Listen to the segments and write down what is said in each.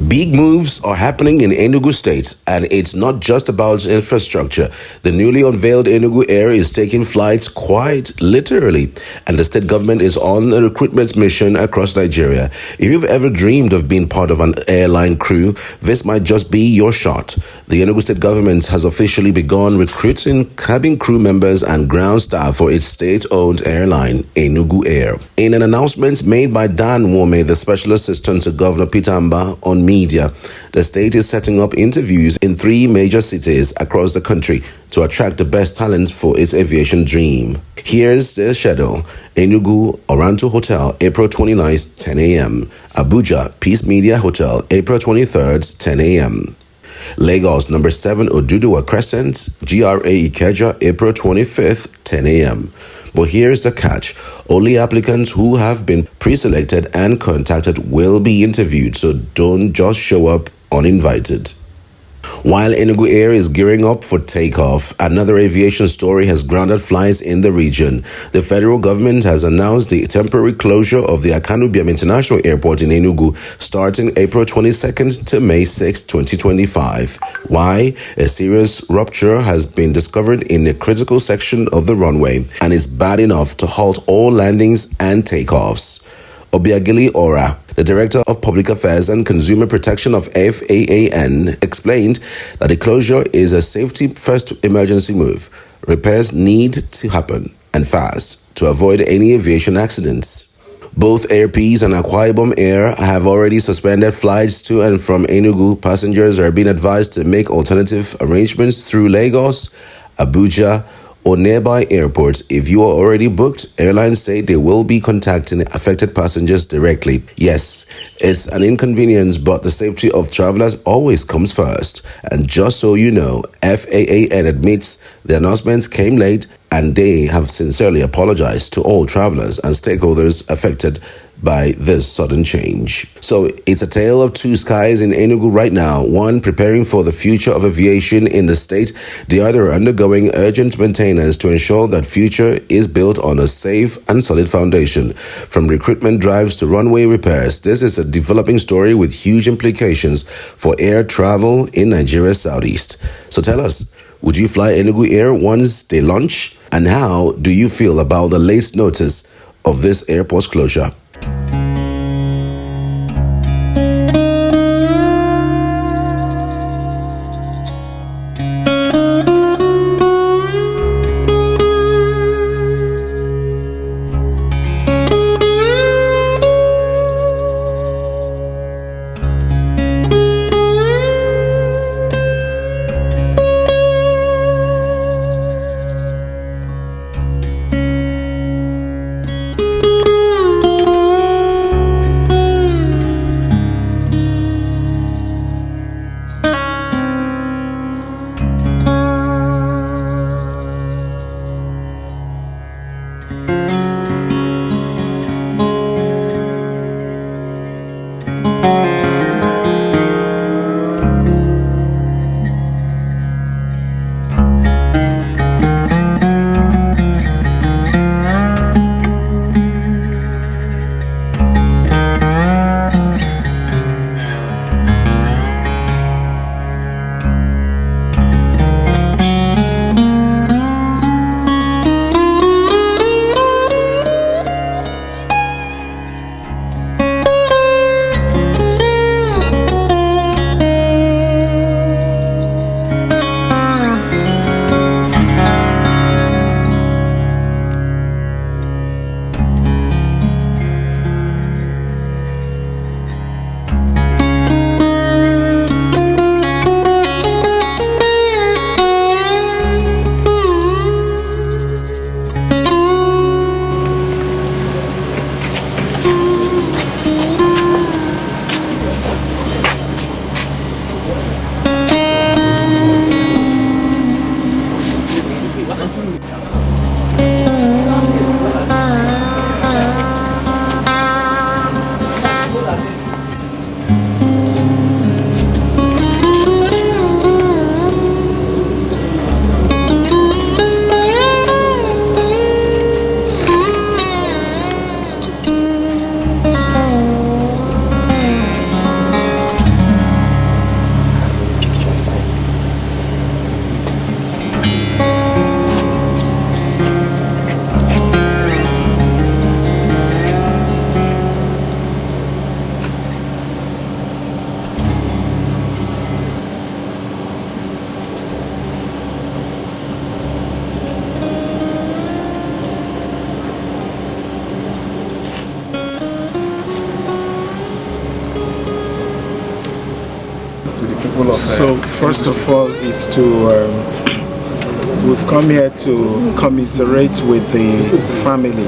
Big moves are happening in Enugu State, and it's not just about infrastructure. The newly unveiled Enugu Air is taking flights quite literally, and the state government is on a recruitment mission across Nigeria. If you've ever dreamed of being part of an airline crew, this might just be your shot. The Enugu State government has officially begun recruiting cabin crew members and ground staff for its state-owned airline, Enugu Air. In an announcement made by Dan Wome, the special assistant to Governor Peter Mbah on media, the state is setting up interviews in 3 major cities across the country to attract the best talents for its aviation dream. Here's the schedule. Enugu Oranto Hotel, April 29th, 10 a.m. Abuja Peace Media Hotel, April 23rd, 10 a.m. Lagos, number 7 Oduduwa Crescent, GRA Ikeja, April 25th, 10 a.m. But here's the catch. Only applicants who have been pre-selected and contacted will be interviewed, so don't just show up uninvited. While Enugu Air is gearing up for takeoff, another aviation story has grounded flights in the region. The federal government has announced the temporary closure of the Akanu Ibiam International Airport in Enugu starting April 22nd to May 6, 2025. Why? A serious rupture has been discovered in a critical section of the runway, and is bad enough to halt all landings and takeoffs. Obiageli Ora, the Director of Public Affairs and Consumer Protection of FAAN, explained that the closure is a safety-first emergency move. Repairs need to happen, and fast, to avoid any aviation accidents. Both Air Peace and Akwa Ibom Air have already suspended flights to and from Enugu. Passengers are being advised to make alternative arrangements through Lagos, Abuja, or nearby airports. If you are already booked, airlines say they will be contacting affected passengers directly. Yes, it's an inconvenience, but the safety of travelers always comes first. And just so you know, FAAN admits the announcements came late, and they have sincerely apologized to all travelers and stakeholders affected by this sudden change. So it's a tale of 2 skies in Enugu right now, one preparing for the future of aviation in the state, the other undergoing urgent maintenance to ensure that future is built on a safe and solid foundation. From recruitment drives to runway repairs, this is a developing story with huge implications for air travel in Nigeria's southeast. So tell us, would you fly Enugu Air once they launch? And how do you feel about the latest notice of this airport's closure? people of... So first of all is to, we've come here to commiserate with the family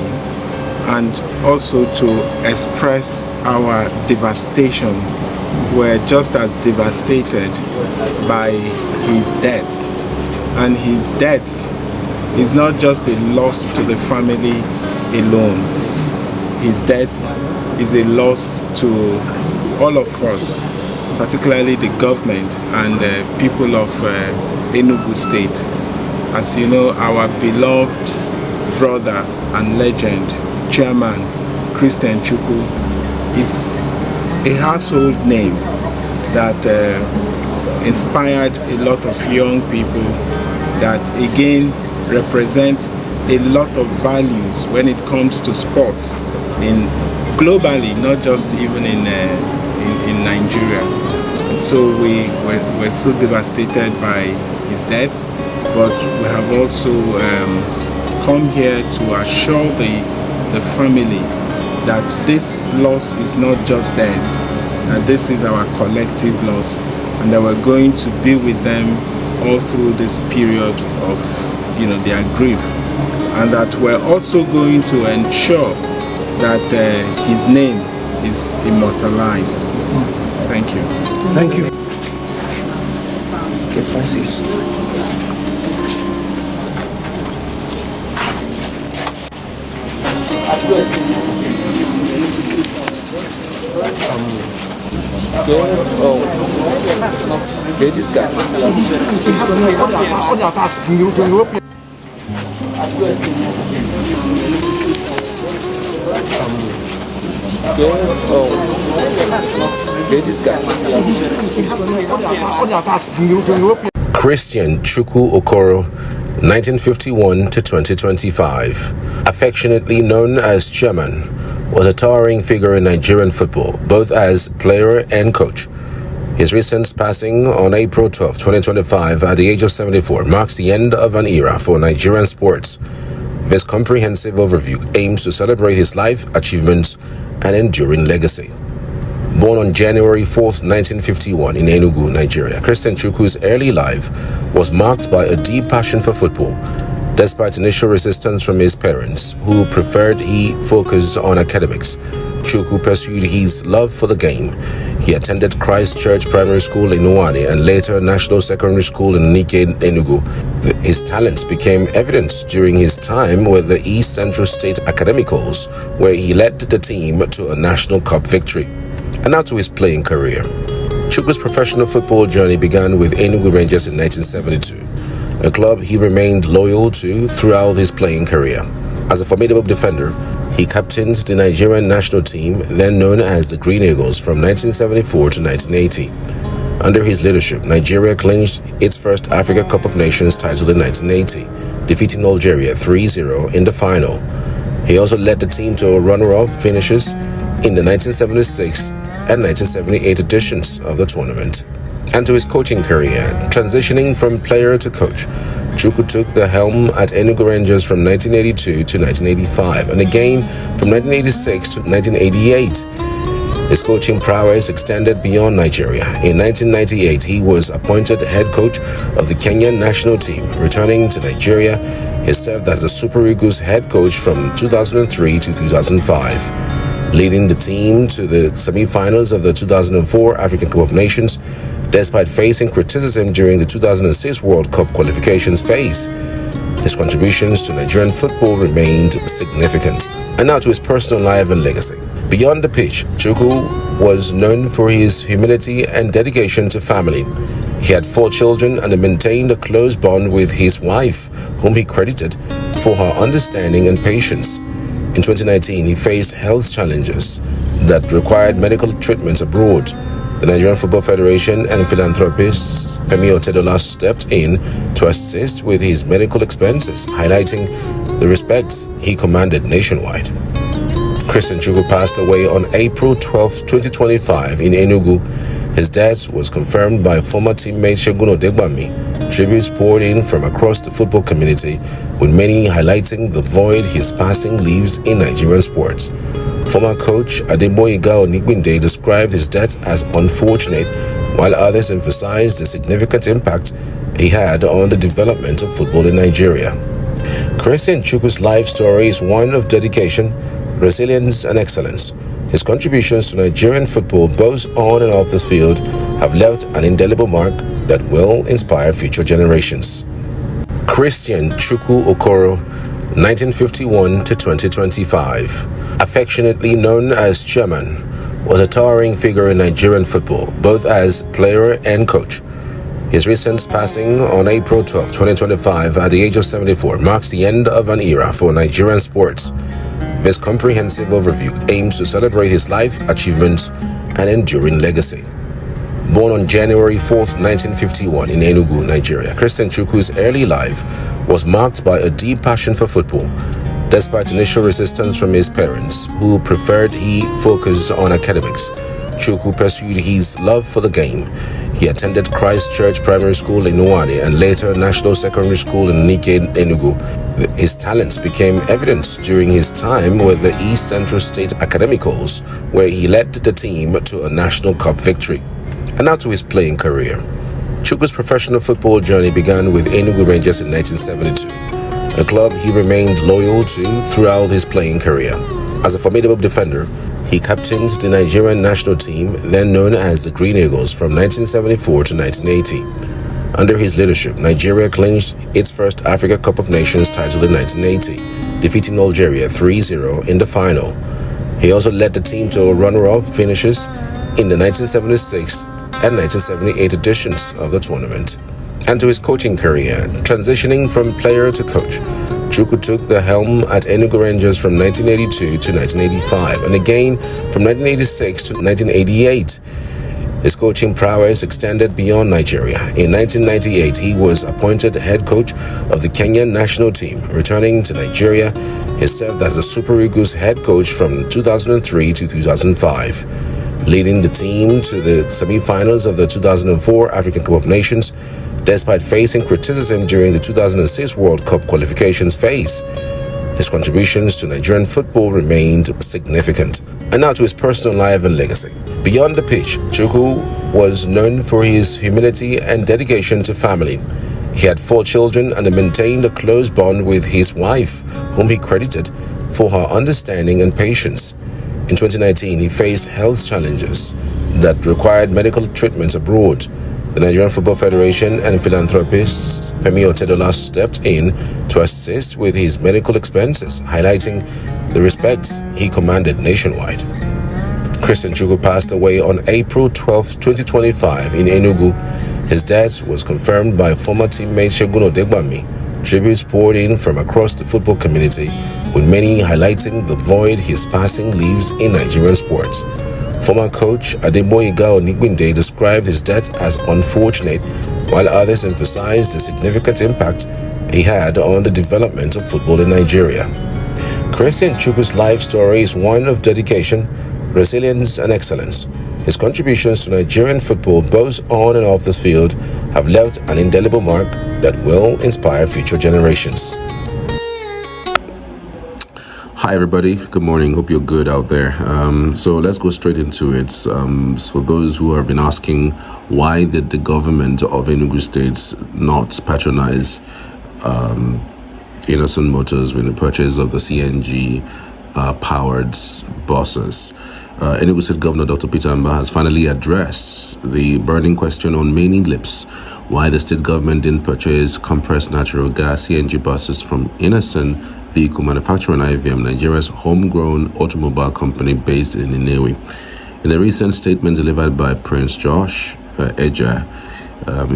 and also to express our devastation. We're just as devastated by his death. And his death is not just a loss to the family alone. His death is a loss to all of us, particularly the government and the people of Enugu State. As you know, our beloved brother and legend, Chairman Christian Chukwu, is a household name that inspired a lot of young people that again represent a lot of values when it comes to sports globally, not just even in Nigeria. And so we're so devastated by his death, but we have also come here to assure the family that this loss is not just theirs, that this is our collective loss, and that we're going to be with them all through this period of their grief, and that we're also going to ensure that his name is immortalized. Thank you. Thank you. Okay, Francis. Okay, this guy. Christian Chukwu Okoro, 1951 to 2025. Affectionately known as Chairman, was a towering figure in Nigerian football, both as player and coach. His recent passing on April 12, 2025, at the age of 74, marks the end of an era for Nigerian sports. This comprehensive overview aims to celebrate his life, achievements, and enduring legacy. Born on January 4, 1951 in Enugu, Nigeria, Christian Chukwu's early life was marked by a deep passion for football. Despite initial resistance from his parents, who preferred he focus on academics, Chukwu pursued his love for the game. He attended Christ Church Primary School in Uwani and later National Secondary School in Nike, Enugu. His talents became evident during his time with the East Central State Academicals, where he led the team to a National Cup victory. And now to his playing career. Chukwu's professional football journey began with Enugu Rangers in 1972, a club he remained loyal to throughout his playing career. As a formidable defender, he captained the Nigerian national team, then known as the Green Eagles, from 1974 to 1980. Under his leadership, Nigeria clinched its first Africa Cup of Nations title in 1980, defeating Algeria 3-0 in the final. He also led the team to runner-up finishes in the 1976 and 1978 editions of the tournament. And to his coaching career, transitioning from player to coach, Chukwu took the helm at Enugu Rangers from 1982 to 1985 and again from 1986 to 1988. His coaching prowess extended beyond Nigeria. In 1998, he was appointed head coach of the Kenyan national team. Returning to Nigeria, he served as the Super Eagles head coach from 2003 to 2005, leading the team to the semi-finals of the 2004 African Cup of Nations, despite facing criticism during the 2006 World Cup qualifications phase. His contributions to Nigerian football remained significant. And now to his personal life and legacy. Beyond the pitch, Chukwu was known for his humility and dedication to family. He had 4 children and maintained a close bond with his wife, whom he credited for her understanding and patience. In 2019, he faced health challenges that required medical treatment abroad. The Nigerian Football Federation and philanthropist Femi Otedola stepped in to assist with his medical expenses, highlighting the respect he commanded nationwide. Christian Chukwu passed away on April 12, 2025 in Enugu. His death was confirmed by former teammate Segun Odegbami. Tributes poured in from across the football community, with many highlighting the void his passing leaves in Nigerian sports. Former coach Adeboyega Onigbinde described his death as unfortunate while others emphasized the significant impact he had on the development of football in Nigeria. Christian Chukwu's life story is one of dedication, resilience, and excellence. His contributions to Nigerian football, both on and off the field, have left an indelible mark that will inspire future generations. Christian Chukwu Okoro, 1951 to 2025. Affectionately known as Chairman, was a towering figure in Nigerian football, both as player and coach. His recent passing on April 12, 2025, at the age of 74, marks the end of an era for Nigerian sports. This comprehensive overview aims to celebrate his life, achievements, and enduring legacy. Born on January 4, 1951 in Enugu, Nigeria, Christian Chukwu's early life was marked by a deep passion for football. Despite initial resistance from his parents, who preferred he focus on academics, Chukwu pursued his love for the game. He attended Christ Church Primary School in Nuwani and later National Secondary School in Nike, Enugu. His talents became evident during his time with the East Central State Academicals, where he led the team to a National Cup victory. And now to his playing career. Chukwu's professional football journey began with Enugu Rangers in 1972, a club he remained loyal to throughout his playing career. As a formidable defender, he captained the Nigerian national team, then known as the Green Eagles, from 1974 to 1980. Under his leadership, Nigeria clinched its first Africa Cup of Nations title in 1980, defeating Algeria 3-0 in the final. He also led the team to runner-up finishes in the 1976 and 1978 editions of the tournament. And to his coaching career, transitioning from player to coach, Chukwu took the helm at Enugu Rangers from 1982 to 1985 and again from 1986 to 1988. His coaching prowess extended beyond Nigeria. In 1998, he was appointed head coach of the Kenyan national team. Returning to Nigeria, he served as the Super Eagles head coach from 2003 to 2005, leading the team to the semi-finals of the 2004 African Cup of Nations, despite facing criticism during the 2006 World Cup qualifications phase. His contributions to Nigerian football remained significant. And now to his personal life and legacy. Beyond the pitch, Chukwu was known for his humility and dedication to family. He had 4 children and maintained a close bond with his wife, whom he credited for her understanding and patience. In 2019, he faced health challenges that required medical treatment abroad. The Nigerian Football Federation and philanthropist Femi Otedola stepped in to assist with his medical expenses, highlighting the respect he commanded nationwide. Christian Chukwu passed away on April 12, 2025 in Enugu. His death was confirmed by former teammate Segun Odegbami. Tributes poured in from across the football community, with many highlighting the void his passing leaves in Nigerian sports. Former coach Adeboyega Onigbinde described his death as unfortunate, while others emphasized the significant impact he had on the development of football in Nigeria. Christian Chukwu's life story is one of dedication, resilience, and excellence. His contributions to Nigerian football, both on and off the field, have left an indelible mark that will inspire future generations. Hi everybody, good morning, hope you're good out there. So let's go straight into it. For those who have been asking, why did the government of Enugu State not patronize Innoson Motors with the purchase of the CNG powered buses? Enugu State Governor Dr. Peter Mbah has finally addressed the burning question on many lips: why the state government didn't purchase compressed natural gas CNG buses from Innoson Vehicle Manufacturer and Ibiam, Nigeria's homegrown automobile company based in Nnewi. In a recent statement delivered by Prince Josh Eja,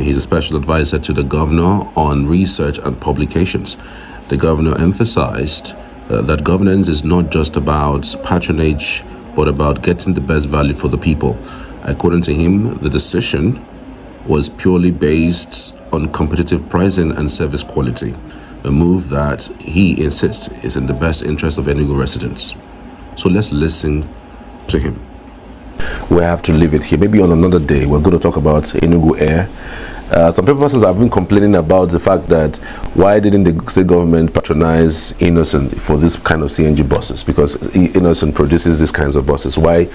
he's a special advisor to the governor on research and publications. The governor emphasized that governance is not just about patronage, but about getting the best value for the people. According to him, the decision was purely based on competitive pricing and service quality, a move that he insists is in the best interest of Enugu residents. So let's listen to him. We have to leave it here. Maybe on another day, we're going to talk about Enugu Air. Some people have been complaining about the fact that why didn't the state government patronize Innoson for this kind of CNG buses? Because Innoson produces these kinds of buses. Why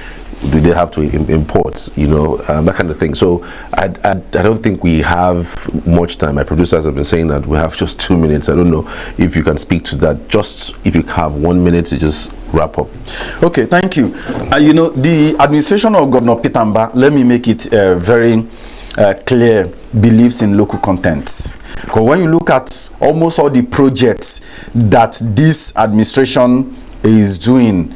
do they have to import, that kind of thing. So I don't think we have much time. My producers have been saying that we have just 2 minutes. I don't know if you can speak to that. Just if you have 1 minute to just wrap up. Okay, thank you. The administration of Governor Peter Mbah, let me make it very clear, believes in local content. Because when you look at almost all the projects that this administration is doing,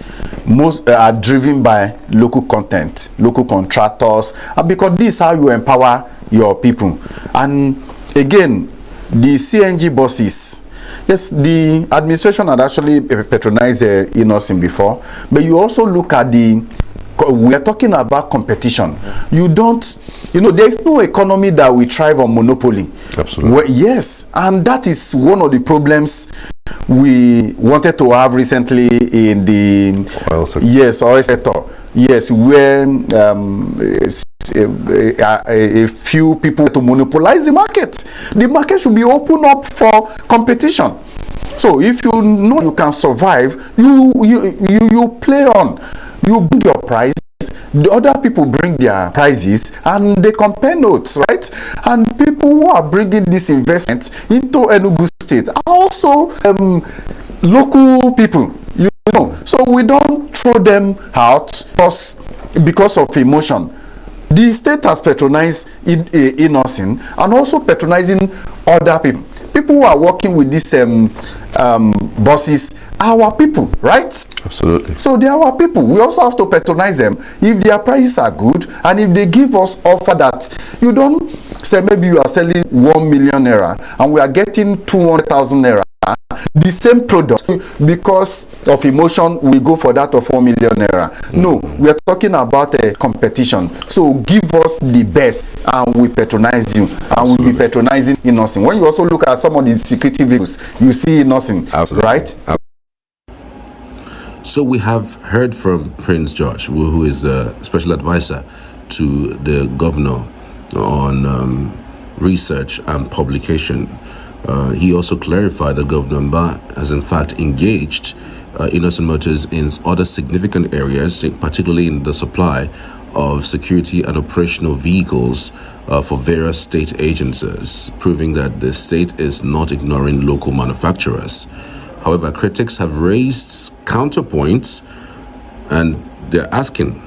most are driven by local content, local contractors, because this is how you empower your people. And again, the CNG buses, yes, the administration had actually patronized Innoson before, but you also look at we are talking about competition. You don't, there is no economy that will thrive on monopoly. Absolutely. Yes, and that is one of the problems we wanted to have recently in the oil sector. Yes, oil sector. Yes, where a few people to monopolize the market. The market should be open up for competition. So if you know you can survive, you play on. You bring your price, the other people bring their prices, and they compare notes, right? And people who are bringing this investment into Enugu State are also local people, So we don't throw them out because of emotion. The state has patronized Innoson and also patronizing other people. People who are working with these buses are our people, right? Absolutely. So they are our people. We also have to patronize them if their prices are good, and if they give us offer that you don't say maybe you are selling 1 million naira and we are getting 200,000 naira. The same product, because of emotion, we go for that of 4 million naira. No, we are talking about a competition. So give us the best, and we patronize you, and we'll be patronizing Innoson. When you also look at some of the security vehicles, you see Innoson, right? So we have heard from Prince George, who is the special advisor to the governor on research and publication. He also clarified that Governor Mbah has in fact engaged Innoson Motors in other significant areas, particularly in the supply of security and operational vehicles for various state agencies, proving that the state is not ignoring local manufacturers. However, critics have raised counterpoints, and they're asking,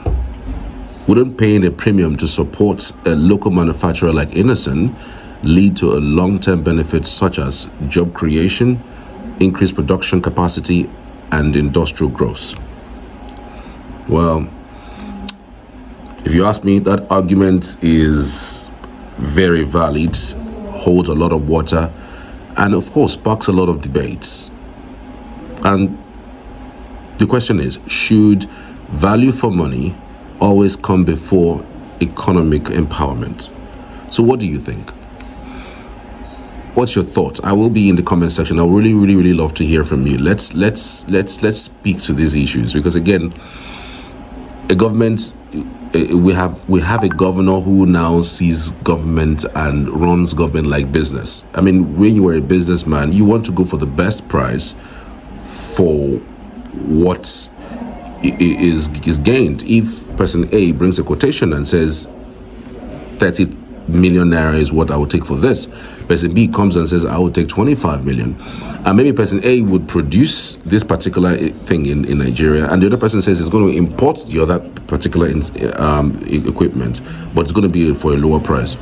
wouldn't paying a premium to support a local manufacturer like Innoson lead to a long-term benefit such as job creation, increased production capacity, and industrial growth? Well, if you ask me, that argument is very valid, holds a lot of water, and of course sparks a lot of debates. And the question is, should value for money always come before economic empowerment? So what do you think? What's your thought? I will be in the comment section. I would really love to hear from you. Let's speak to these issues, because again, a government, we have a governor who now sees government and runs government like business. I mean, when you are a businessman, you want to go for the best price for what is gained. If person A brings a quotation and says 30 million naira is what I would take for this, person B comes and says I would take 25 million, and maybe person A would produce this particular thing in Nigeria, and the other person says it's going to import the other particular equipment, but it's going to be for a lower price.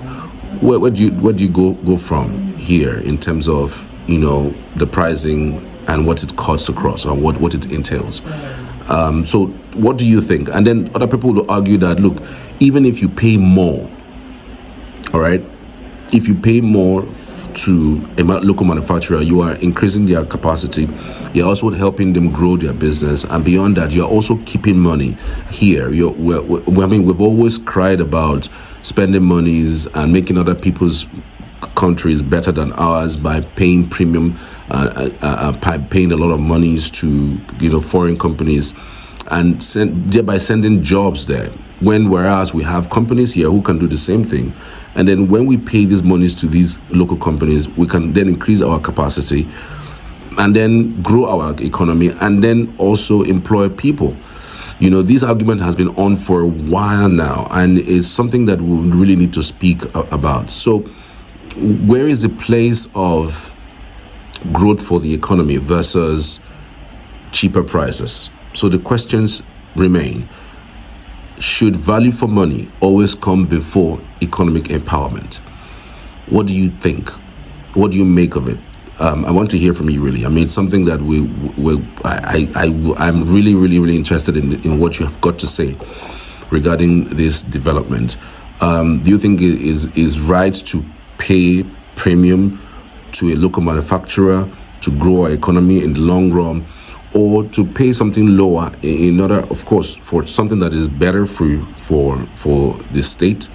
Where do you go from here in terms of the pricing and what it cuts across and what it entails? So what do you think? And then other people will argue that, look, even if you pay more, all right, if you pay more to a local manufacturer, you are increasing their capacity. You're also helping them grow their business, and beyond that, you're also keeping money here. We've always cried about spending monies and making other people's countries better than ours by paying premium, paying a lot of monies to foreign companies, and thereby sending jobs there. Whereas we have companies here who can do the same thing. And then when we pay these monies to these local companies, we can then increase our capacity and then grow our economy and then also employ people. You know, this argument has been on for a while now, and it's something that we really need to speak about. So, where is the place of growth for the economy versus cheaper prices? So the questions remain. Should value for money always come before economic empowerment? What do you think? What do you make of it? I want to hear from you, really. I mean, it's something that I'm really interested in what you have got to say regarding this development. Do you think it is right to pay premium to a local manufacturer to grow our economy in the long run, or to pay something lower in order, of course, for something that is better for the state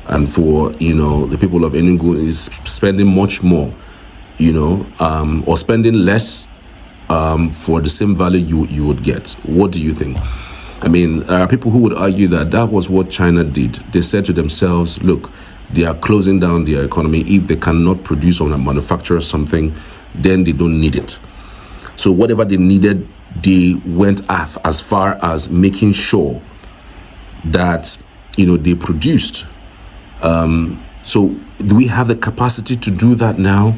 and for, you know, the people of Enugu, is spending much more, you know, or spending less for the same value you would get? What do you think? I mean, there are people who would argue that that was what China did. They said to themselves, look, they are closing down their economy. If they cannot produce or manufacture something, then they don't need it. So whatever they needed, they went as far as making sure that, you know, they produced. So do we have the capacity to do that now?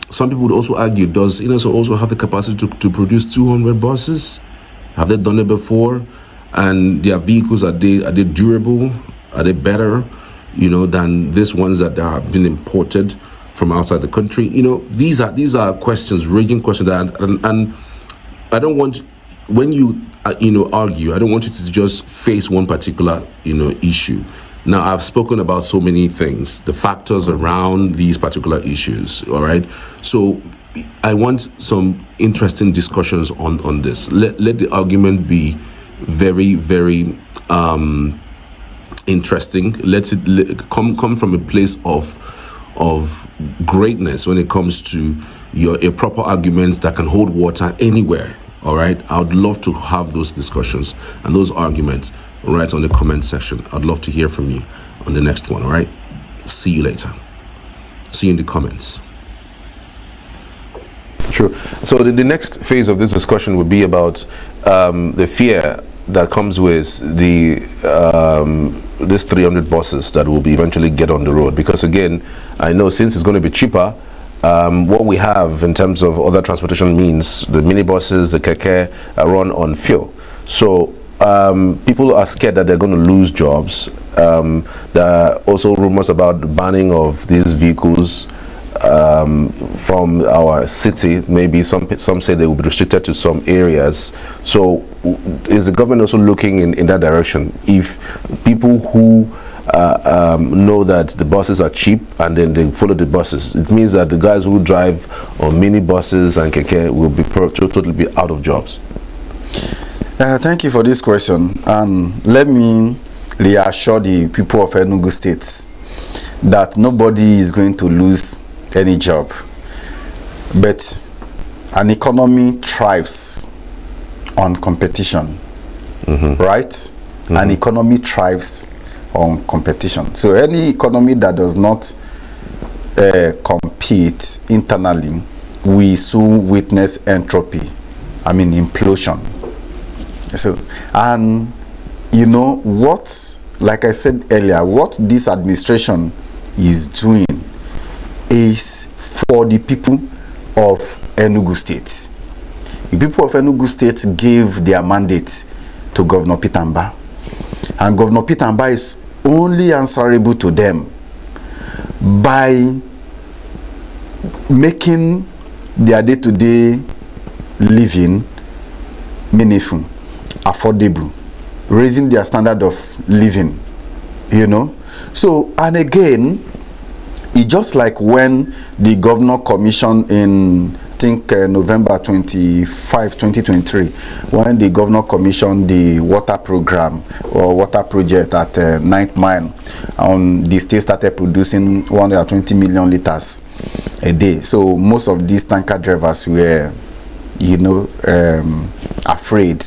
Some people would also argue, does Innoson also have the capacity to produce 200 buses? Have they done it before? And their vehicles, are they durable? Are they better, you know, than these ones that have been imported from outside the country? You know, these are questions, raging questions, and I don't want, when you argue, I don't want you to just face one particular, you know, issue. Now, I've spoken about so many things, the factors around these particular issues, all right? So I want some interesting discussions on this. Let the argument be very interesting. Let it come from a place of greatness when it comes to a proper argument that can hold water anywhere. All right, I would love to have those discussions and those arguments right on the comment section. I'd love to hear from you on the next one. All right, see you later. See you in the comments. Sure. So the next phase of this discussion would be about the fear that comes with these 300 buses that will be eventually get on the road. Because again, I know since it's going to be cheaper, what we have in terms of other transportation means, the minibuses, the keke, run on fuel. So people are scared that they're going to lose jobs. There are also rumors about the banning of these vehicles from our city. Maybe some say they will be restricted to some areas. So is the government also looking in that direction? If people who know that the buses are cheap and then they follow the buses, it means that the guys who drive on mini buses and keke will be totally be out of jobs. Thank you for this question. Let me reassure the people of Enugu State that nobody is going to lose any job, but an economy thrives on competition, right? An economy thrives on competition. So any economy that does not compete internally, we soon witness entropy, implosion. So, and you know what, like I said earlier, what this administration is doing is for the people of Enugu State. The people of Enugu State gave their mandate to Governor Peter Mbah, and Governor Peter Mbah is only answerable to them by making their day-to-day living meaningful, affordable, raising their standard of living, you know. So, and again, it's just like when the governor commissioned in, I think, November 25, 2023, when the governor commissioned the water program or water project at 9th Mile, the state started producing 120 million liters a day. So most of these tanker drivers were, you know, afraid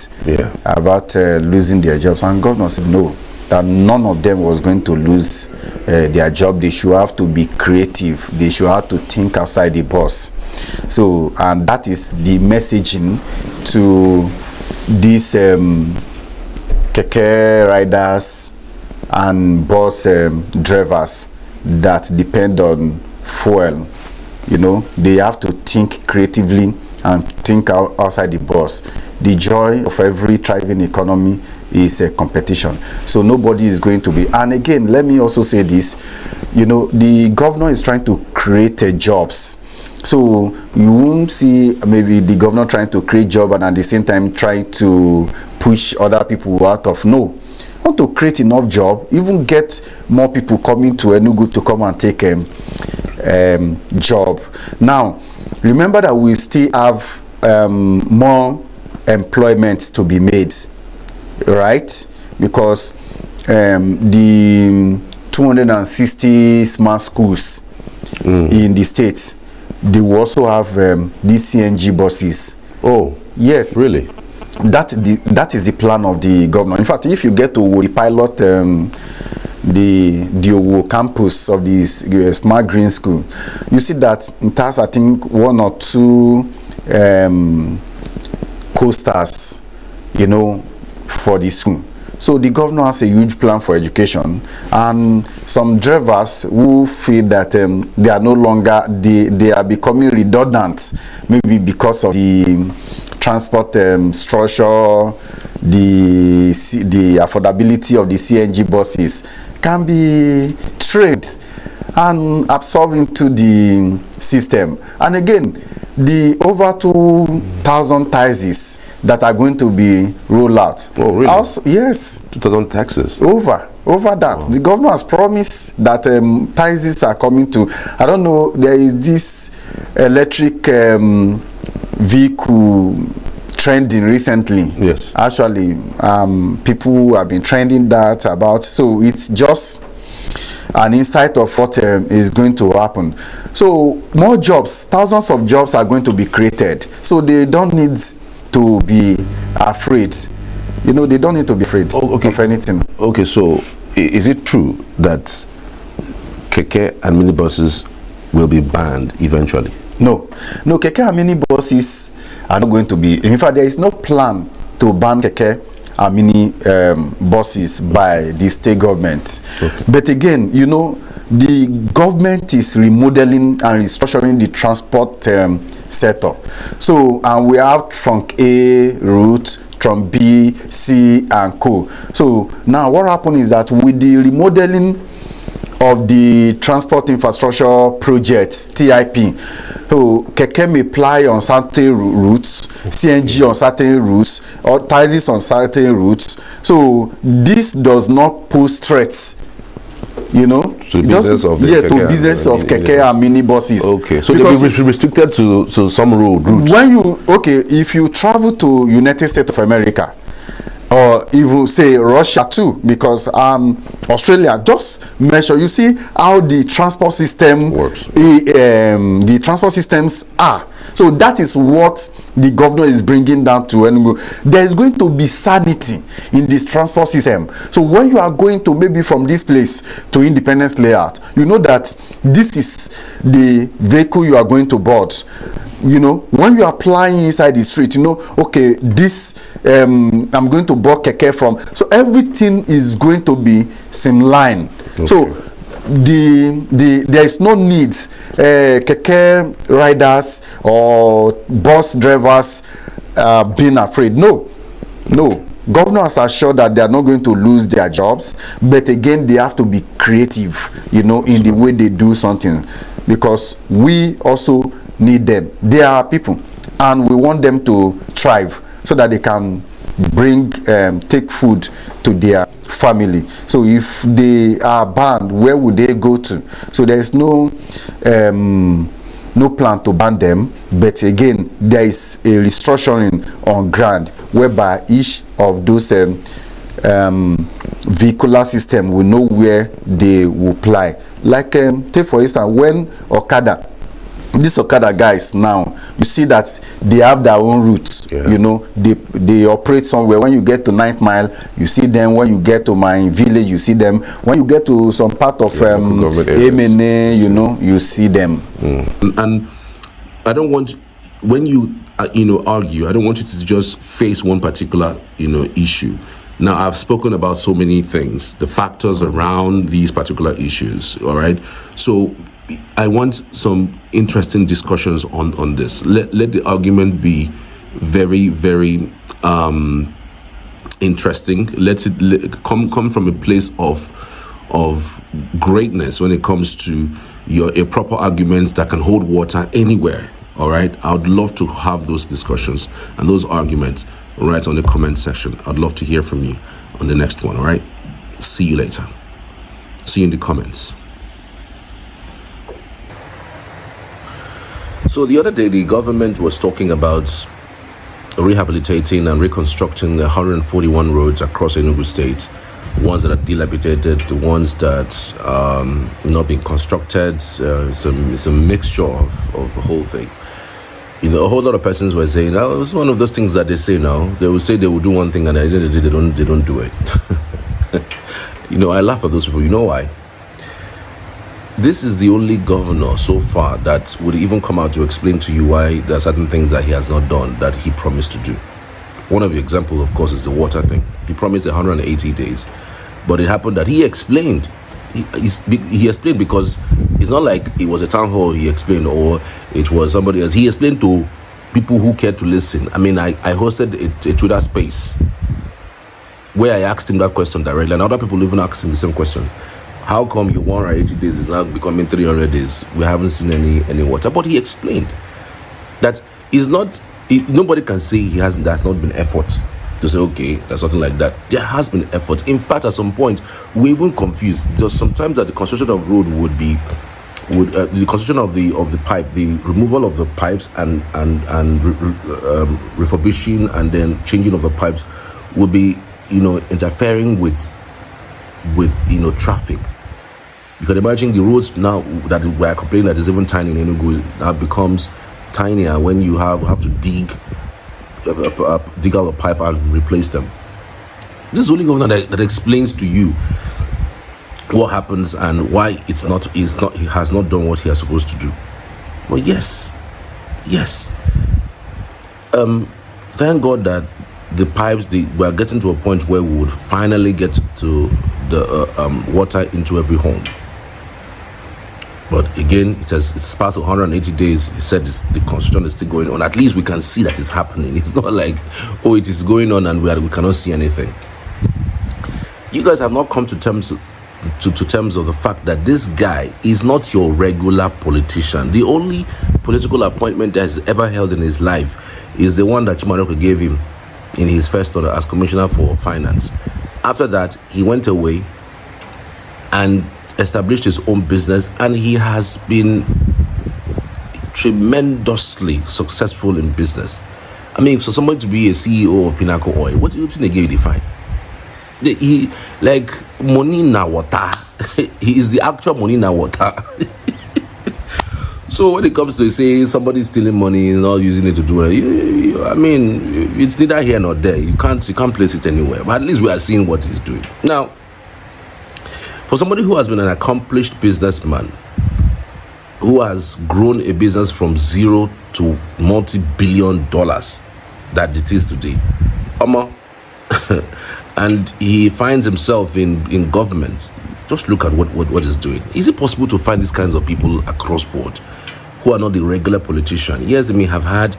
about losing their jobs, and governor said no, that none of them was going to lose their job. They should have to be creative. They should have to think outside the box. So, and that is the messaging to this keke riders and bus drivers that depend on fuel. You know, they have to think creatively and think outside the box. The joy of every thriving economy is a competition. So nobody is going to be. And again, let me also say this. You know, the governor is trying to create jobs. So you won't see maybe the governor trying to create job and at the same time trying to push other people out of. No. Want to create enough job, even get more people coming to Enugu to come and take job. Now, remember that we still have more employment to be made, right? Because the 260 smart schools in the state, they will also have these CNG buses. Oh, yes, really? That is the plan of the governor. In fact, if you get to the pilot the Owo campus of this smart green school, you see that it has, I think, 1 or 2 coasters, you know, for the school. So the governor has a huge plan for education, and some drivers who feel that they are no longer, they are becoming redundant, maybe because of the transport structure, the affordability of the CNG buses, can be trained and absorbed into the system. And again, the over 2,000 taxis that are going to be rolled out. Oh, really? Also, yes. 2,000 taxes? Over that. Oh. The governor has promised that taxis are coming to, I don't know, there is this electric vehicle trending recently. Yes. Actually, people have been trending that about, so it's just an insight of what is going to happen. So more jobs, thousands of jobs are going to be created. So they don't need to be afraid. You know, they don't need to be afraid of anything. Okay, so is it true that keke and minibuses will be banned eventually? No, keke and minibuses are not going to be. In fact, there is no plan to ban keke and mini buses by the state government. Okay. But again, you know, the government is remodeling and restructuring the transport sector. So, and we have trunk A route, trunk B, C, and co. So now what happened is that with the remodeling of the transport infrastructure project, TIP, so keke may ply on certain routes, CNG on certain routes, or taxis on certain routes. So this does not pose threats, you know, to business of keke and minibuses. Okay, so they will be restricted to some road routes. When you if you travel to United States of America, or even say Russia too, because Australia, just measure, you see how the transport system works. The transport systems are. So that is what the governor is bringing down to Enugu. There is going to be sanity in this transport system. So when you are going to maybe from this place to Independence Layout, you know that this is the vehicle you are going to board. You know, when you are flying inside the street, you know, okay, this I'm going to board keke from. So everything is going to be streamlined. Okay. So there is no need keke riders or bus drivers being afraid. No. Governor has assured that they are not going to lose their jobs, but again, they have to be creative, you know, in the way they do something, because we also need them. They are people, and we want them to thrive so that they can bring take food to their family. So if they are banned, where would they go to? So there is no plan to ban them, but again, there is a restructuring on ground whereby each of those vehicular system will know where they will apply. Like take for instance, when these Okada guys now, you see that they have their own routes. Yeah. You know, they operate somewhere. When you get to 9th Mile, you see them. When you get to my village, you see them. When you get to some part of MNA, you know, you see them. And I don't want, when you argue, I don't want you to just face one particular issue. Now, I've spoken about so many things, the factors around these particular issues, all right? So I want some interesting discussions on this. Let the argument be very, very interesting. Let it come from a place of greatness when it comes to a proper argument that can hold water anywhere. All right, I would love to have those discussions and those arguments right on the comment section. I'd love to hear from you on the next one. All right, see you later. See you in the comments. So the other day, the government was talking about rehabilitating and reconstructing the 141 roads across Enugu State. Ones that are dilapidated, the ones that not being constructed. It's a mixture of the whole thing. You know, a whole lot of persons were saying, "Oh, it's one of those things that they say now. They will say they will do one thing and at the end of the day, they don't do it." You know, I laugh at those people. You know why? This is the only governor so far that would even come out to explain to you why there are certain things that he has not done that he promised to do. One of the examples, of course, is the water thing. He promised 180 days, but it happened that he explained. He explained because it's not like it was a town hall he explained or it was somebody else. He explained to people who cared to listen. I mean, I hosted a Twitter space where I asked him that question directly, and other people even asked him the same question. How come your 180 days is now becoming 300 days? We haven't seen any water. But he explained that nobody can say there's not been effort to say, okay, there's something like that. There has been effort. In fact, at some point, we're even confused. There's sometimes that the construction of road the construction of the pipe, the removal of the pipes and refurbishing and then changing of the pipes would be, interfering with traffic. You can imagine the roads now that we are complaining that is even tiny in Enugu now becomes tinier when you have to dig out the pipe and replace them. This is only governor that explains to you what happens and why he has not done what he is supposed to do. But yes, thank God that the pipes, we are getting to a point where we would finally get to the water into every home. But again, it's past 180 days. He said the construction is still going on. At least we can see that it's happening. It's not like, oh, it is going on and we cannot see anything. You guys have not come to terms of the fact that this guy is not your regular politician. The only political appointment that he's ever held in his life is the one that Chimaroko gave him in his first order as commissioner for finance. After that, he went away and established his own business, and he has been tremendously successful in business. I mean, for somebody to be a CEO of Pinnacle Oil, what do you think they gave you to find? He like money na water. He is the actual money na water. So when it comes to say somebody stealing money and not using it to do it, I mean, it's neither here nor there. You can't place it anywhere. But at least we are seeing what he's doing now. For somebody who has been an accomplished businessman, who has grown a business from zero to multi-billion dollars that it is today, and he finds himself in government, just look at what he's doing. Is it possible to find these kinds of people across board who are not the regular politician? Yes, they may have had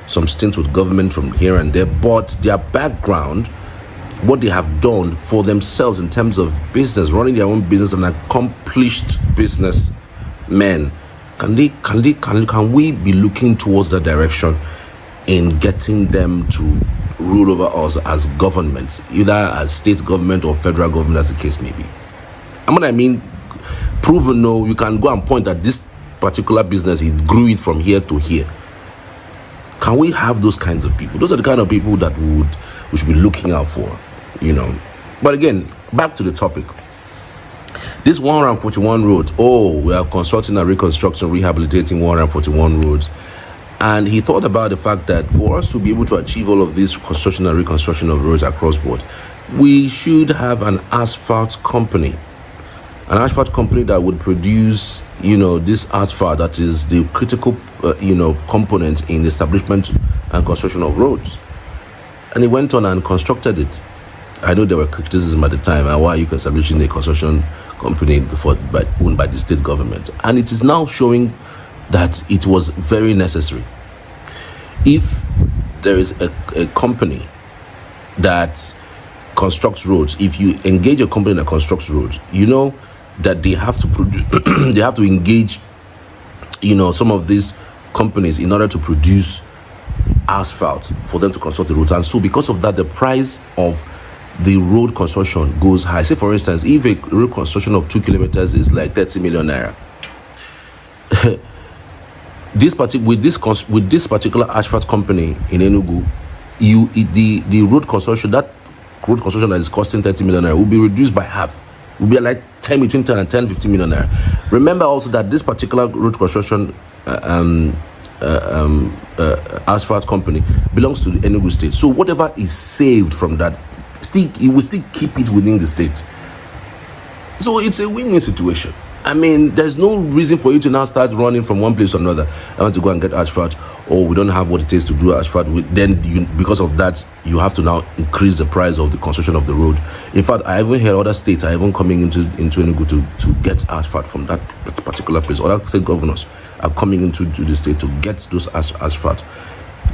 some stints with government from here and there, but their background, what they have done for themselves in terms of business, running their own business, and accomplished businessmen, can we be looking towards that direction in getting them to rule over us as government, either as state government or federal government, as the case may be? And when I mean proven, no, you can go and point at this particular business, he grew it from here to here. Can we have those kinds of people? Those are the kind of people that we should be looking out for. But again, back to the topic. This 141 roads, we are constructing and reconstructing, rehabilitating 141 roads. And he thought about the fact that for us to be able to achieve all of this construction and reconstruction of roads across board, we should have an asphalt company. An asphalt company that would produce, this asphalt that is the critical, component in the establishment and construction of roads. And he went on and constructed it. I know there were criticism at the time, and why are you establishing a construction company owned by the state government? And it is now showing that it was very necessary. If there is a company that constructs roads, if you engage a company that constructs roads, you know that they have to produce, they have to engage, some of these companies in order to produce asphalt for them to construct the roads. And so because of that, the price of the road construction goes high. Say for instance, if a road construction of 2 kilometers is like 30 million naira, with this particular asphalt company in Enugu, the road construction that is costing 30 million naira will be reduced by half. Will be like between 10 and 15 million naira. Remember also that this particular road construction asphalt company belongs to the Enugu State. So whatever is saved from that, it will still keep it within the state. So it's a win-win situation. I mean, there's no reason for you to now start running from one place to another. I want to go and get asphalt, or we don't have what it takes to do asphalt. Because of that, you have to now increase the price of the construction of the road. In fact, I even heard other states are even coming into Enugu to get asphalt from that particular place. Other state governors are coming into the state to get those asphalt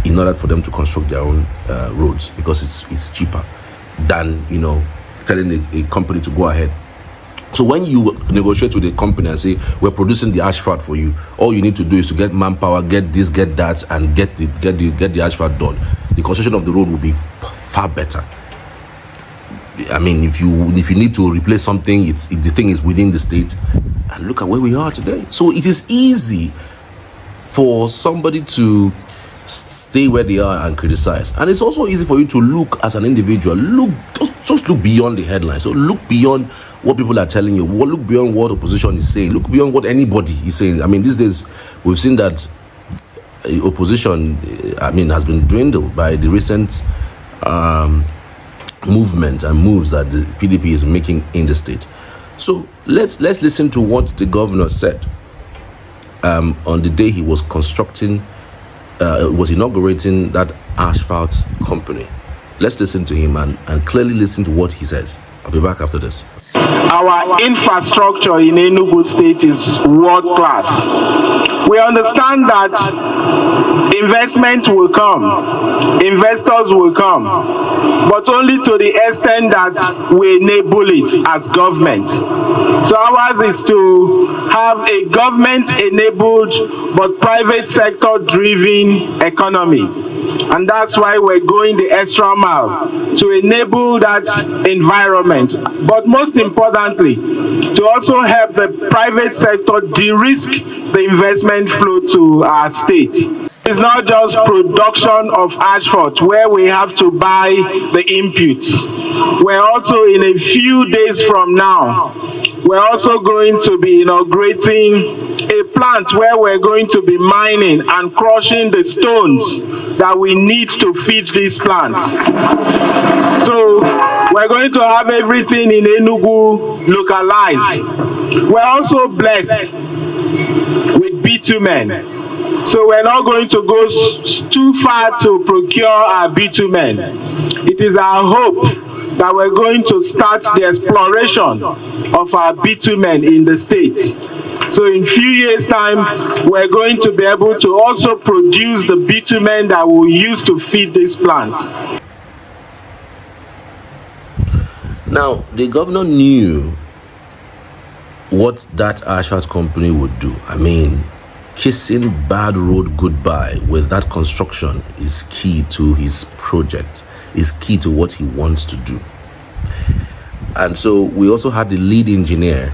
in order for them to construct their own roads, because it's cheaper than telling a company to go ahead. So when you negotiate with a company and say, we're producing the asphalt for you, all you need to do is to get manpower, get this, get that, and get the asphalt done. The construction of the road will be far better. I mean, if you need to replace something, the thing is within the state. And look at where we are today. So it is easy for somebody to stay where they are and criticize, and it's also easy for you to look as an individual. Just look beyond the headlines. So look beyond what people are telling you. Look beyond what opposition is saying. Look beyond what anybody is saying. I mean, these days we've seen that opposition, has been dwindled by the recent movement and moves that the PDP is making in the state. So let's listen to what the governor said on the day he was inaugurating that asphalt company. Let's listen to him and clearly listen to what he says. I'll be back after this. Our infrastructure in Enugu State is world class. We understand that investment will come, investors will come, but only to the extent that we enable it as government. So ours is to have a government-enabled but private sector-driven economy. And that's why we're going the extra mile to enable that environment. But most importantly, to also help the private sector de-risk the investment flow to our state. It's not just production of asphalt where we have to buy the inputs. We're also, in a few days from now, we're also going to be inaugurating a plant where we're going to be mining and crushing the stones that we need to feed this plant. So we're going to have everything in Enugu localized. We're also blessed with bitumen. So we're not going to go too far to procure our bitumen. It is our hope that we're going to start the exploration of our bitumen in the state. So in a few years' time, we're going to be able to also produce the bitumen that we'll use to feed these plants. Now, the governor knew what that asphalt company would do. I mean, kissing bad road goodbye with that construction is key to his project, is key to what he wants to do. And so we also had the lead engineer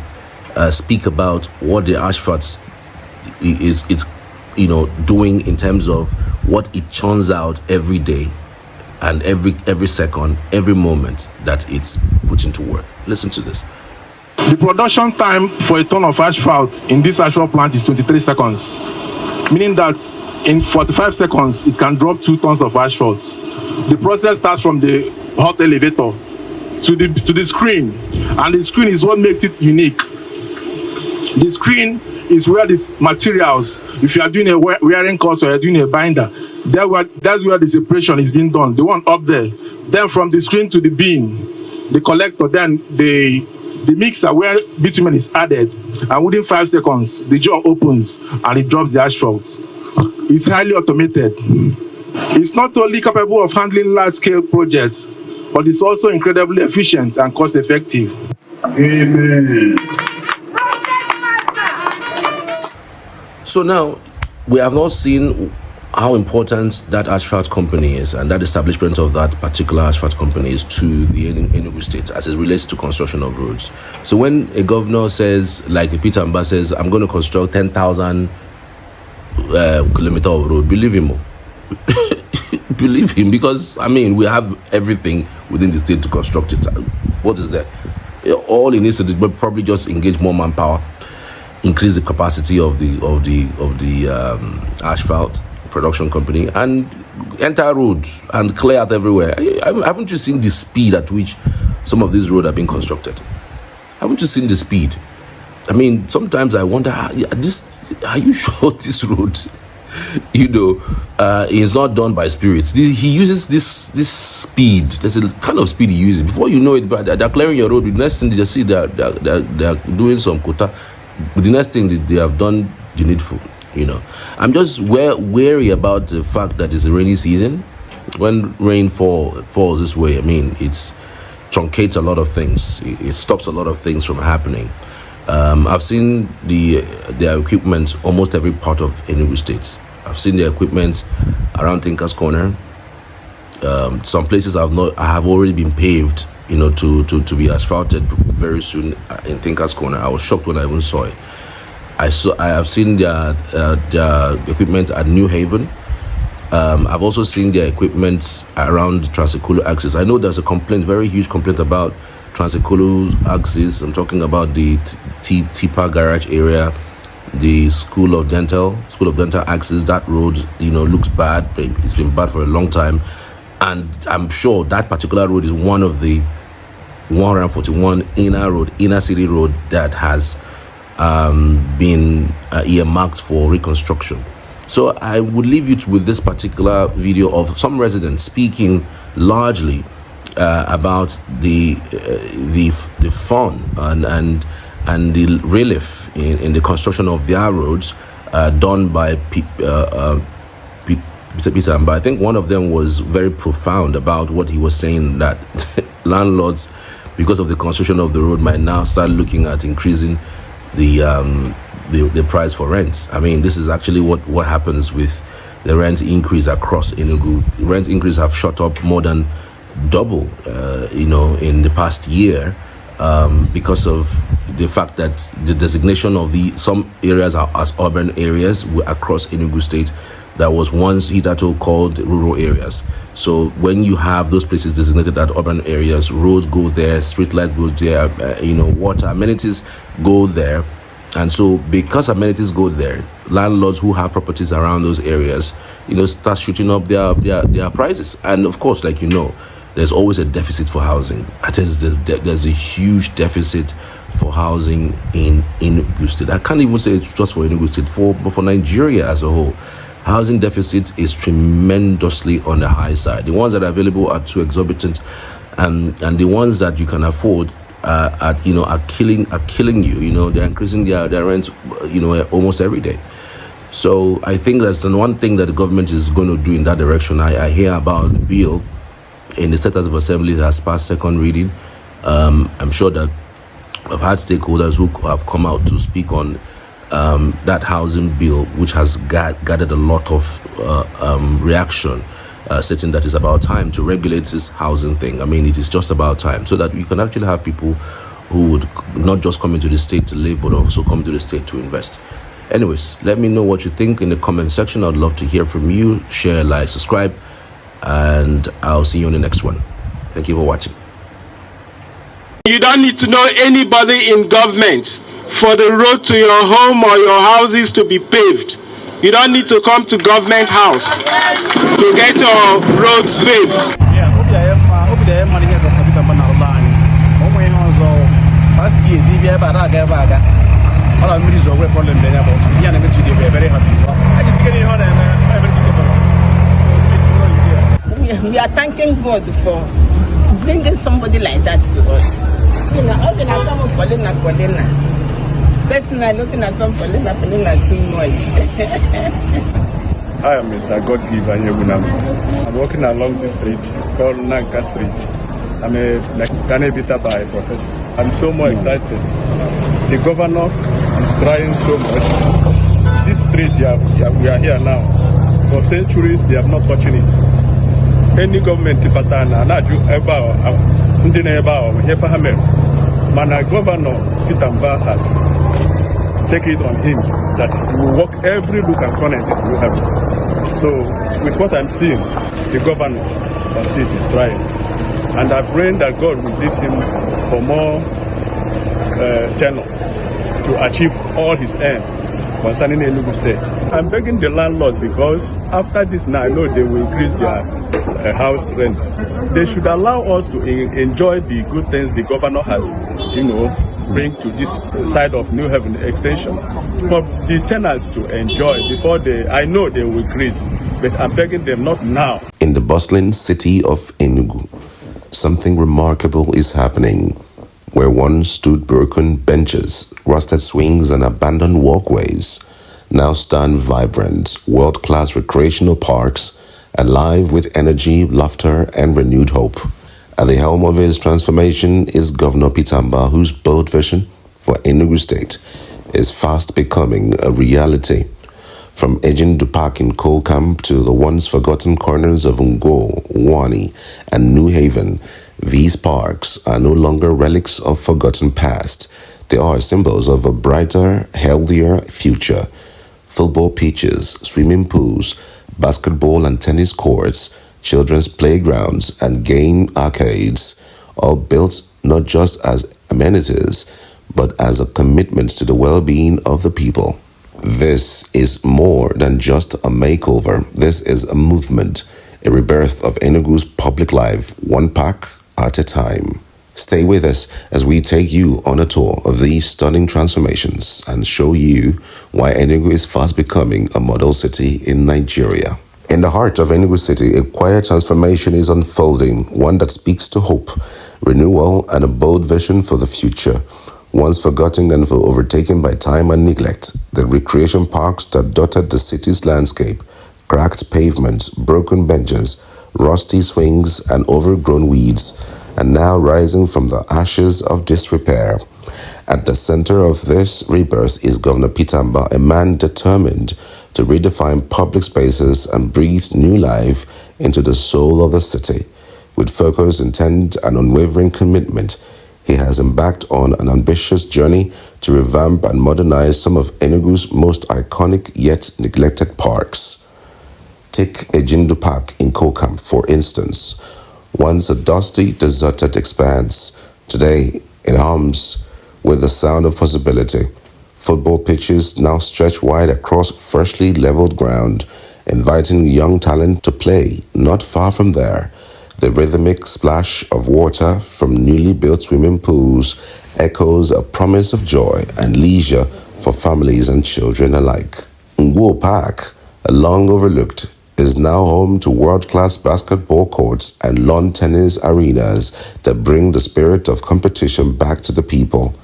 speak about what the asphalt is doing in terms of what it churns out every day and every second, every moment that it's put into work. Listen to this. The production time for a ton of asphalt in this asphalt plant is 23 seconds, meaning that in 45 seconds it can drop 2 tons of asphalt. The process starts from the hot elevator to the screen, and the screen is what makes it unique. The screen is where the materials, if you are doing a wearing course or you're doing a binder, that's where the separation is being done, the one up there. Then from the screen to the beam, the collector, then the mixer where bitumen is added, and within 5 seconds, the jaw opens and it drops the asphalt. It's highly automated. It's not only capable of handling large-scale projects, but it's also incredibly efficient and cost-effective. Amen. So now, we have not seen how important that asphalt company is and that establishment of that particular asphalt company is to the Enugu State as it relates to construction of roads. So when a governor says, like Peter Mbah says, I'm going to construct 10,000 kilometers of road, believe him. Believe him, because I mean we have everything within the state to construct it. What is that? All he needs to do is probably just engage more manpower, increase the capacity of the asphalt production company, and enter roads and clear out everywhere. Haven't you seen the speed at which some of these roads are being constructed? Haven't you seen the speed? I mean, sometimes I wonder, are you sure this road, is not done by spirits? He uses this speed. There's a kind of speed he uses. Before you know it, but they're clearing your road. The next thing they just see they're doing some quota. The next thing they have done the needful. I'm just wary about the fact that it's a rainy season. When rain falls this way, I mean, it truncates a lot of things. It stops a lot of things from happening. I've seen their equipment almost every part of Enugu State. I've seen their equipment around Tinker's Corner. Some places I have already been paved, to be asphalted very soon in Tinker's Corner. I was shocked when I even saw it. I have seen their equipment at New Haven. I've also seen their equipment around the Transekulu axis. I know there's a complaint, very huge complaint about Transekulu axis. I'm talking about the Tipa garage area, the School of Dental axis. That road, looks bad. It's been bad for a long time, and I'm sure that particular road is one of the 141 inner city road that has been earmarked for reconstruction. So I would leave you with this particular video of some residents speaking largely about the fun and the relief in the construction of their roads done by Peter Mbah. I think one of them was very profound about what he was saying, that landlords, because of the construction of the road, might now start looking at increasing the price for rents. I mean, this is actually what happens with the rent increase across Enugu. Rent increase have shot up more than double, in the past year, because of the fact that the designation of some areas are as urban areas across Enugu State that was once hitherto called rural areas. So when you have those places designated as urban areas, roads go there, street lights go there, water amenities go there. And so because amenities go there, landlords who have properties around those areas, start shooting up their prices. And of course, there's always a deficit for housing. There's a huge deficit for housing in Enugu State. I can't even say it's just for Enugu State, but for Nigeria as a whole. Housing deficit is tremendously on the high side. The ones that are available are too exorbitant, and the ones that you can afford are killing you. They're increasing their rents almost every day. So I think that's the one thing that the government is going to do in that direction. I hear about the bill in the State House of Assembly that has passed second reading. I'm sure that I've had stakeholders who have come out to speak on that housing bill, which has gathered a lot of reaction, stating that it's about time to regulate this housing thing. I mean, it is just about time, so that we can actually have people who would not just come into the state to live, but also come to the state to invest. Anyways, let me know what you think in the comment section. I'd love to hear from you. Share, like, subscribe, and I'll see you on the next one. Thank you for watching. You don't need to know anybody in government for the road to your home or your houses to be paved. You don't need to come to government house to get your roads paved. We are thanking God for bringing somebody like that to us. You know, looking at some Paulina. Personally, looking at some Paulina too much. I am Mr. Godgiver Nyebunam. I'm walking along the street called Nanka Street. I'm a Ganebita by profession. I'm so more excited. The governor is trying so much. This street, we are here now. For centuries, they have not touching it. Any government, Mana Governor Peter Mbah has take it on him that he will walk every look and corner in this new heaven. So, with what I'm seeing, the governor, I see it is trying. And I pray that God will lead him for more tenure to achieve all his aim concerning Enugu State. I'm begging the landlords because after this now, I know they will increase their house rents. They should allow us to enjoy the good things the governor has, bring to this side of New Haven extension. For the tenants to enjoy before I know they will increase, but I'm begging them not now. In the bustling city of Enugu, something remarkable is happening. Where once stood broken benches, rusted swings and abandoned walkways, now stand vibrant, world-class recreational parks, alive with energy, laughter, and renewed hope. At the helm of his transformation is Governor Peter Mbah, whose bold vision for Enugu State is fast becoming a reality. From Enugu Park in Kolkam to the once forgotten corners of Ngo, Wani, and New Haven, these parks are no longer relics of forgotten past. They are symbols of a brighter, healthier future. Football pitches, swimming pools, basketball and tennis courts, children's playgrounds, and game arcades, all built not just as amenities, but as a commitment to the well-being of the people. This is more than just a makeover. This is a movement, a rebirth of Enugu's public life, one park at a time. Stay with us as we take you on a tour of these stunning transformations and show you why Enugu is fast becoming a model city in Nigeria. In the heart of Enugu City, a quiet transformation is unfolding, one that speaks to hope, renewal, and a bold vision for the future. Once forgotten and overtaken by time and neglect, the recreation parks that dotted the city's landscape, cracked pavements, broken benches, rusty swings, and overgrown weeds, are now rising from the ashes of disrepair. At the center of this rebirth is Governor Peter Mbah, a man determined to redefine public spaces and breathe new life into the soul of the city. With focus, intent, and unwavering commitment, he has embarked on an ambitious journey to revamp and modernize some of Enugu's most iconic yet neglected parks. Take Enugu Park in Kokam, for instance. Once a dusty, deserted expanse, today it hums with the sound of possibility. Football pitches now stretch wide across freshly leveled ground, inviting young talent to play. Not far from there, the rhythmic splash of water from newly built swimming pools echoes a promise of joy and leisure for families and children alike. Ngo Park, long overlooked, is now home to world-class basketball courts and lawn tennis arenas that bring the spirit of competition back to the people.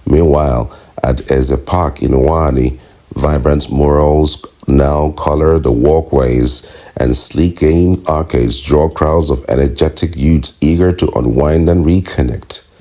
Meanwhile, at Eze Park in Wani, vibrant murals now color the walkways, and sleek game arcades draw crowds of energetic youths eager to unwind and reconnect.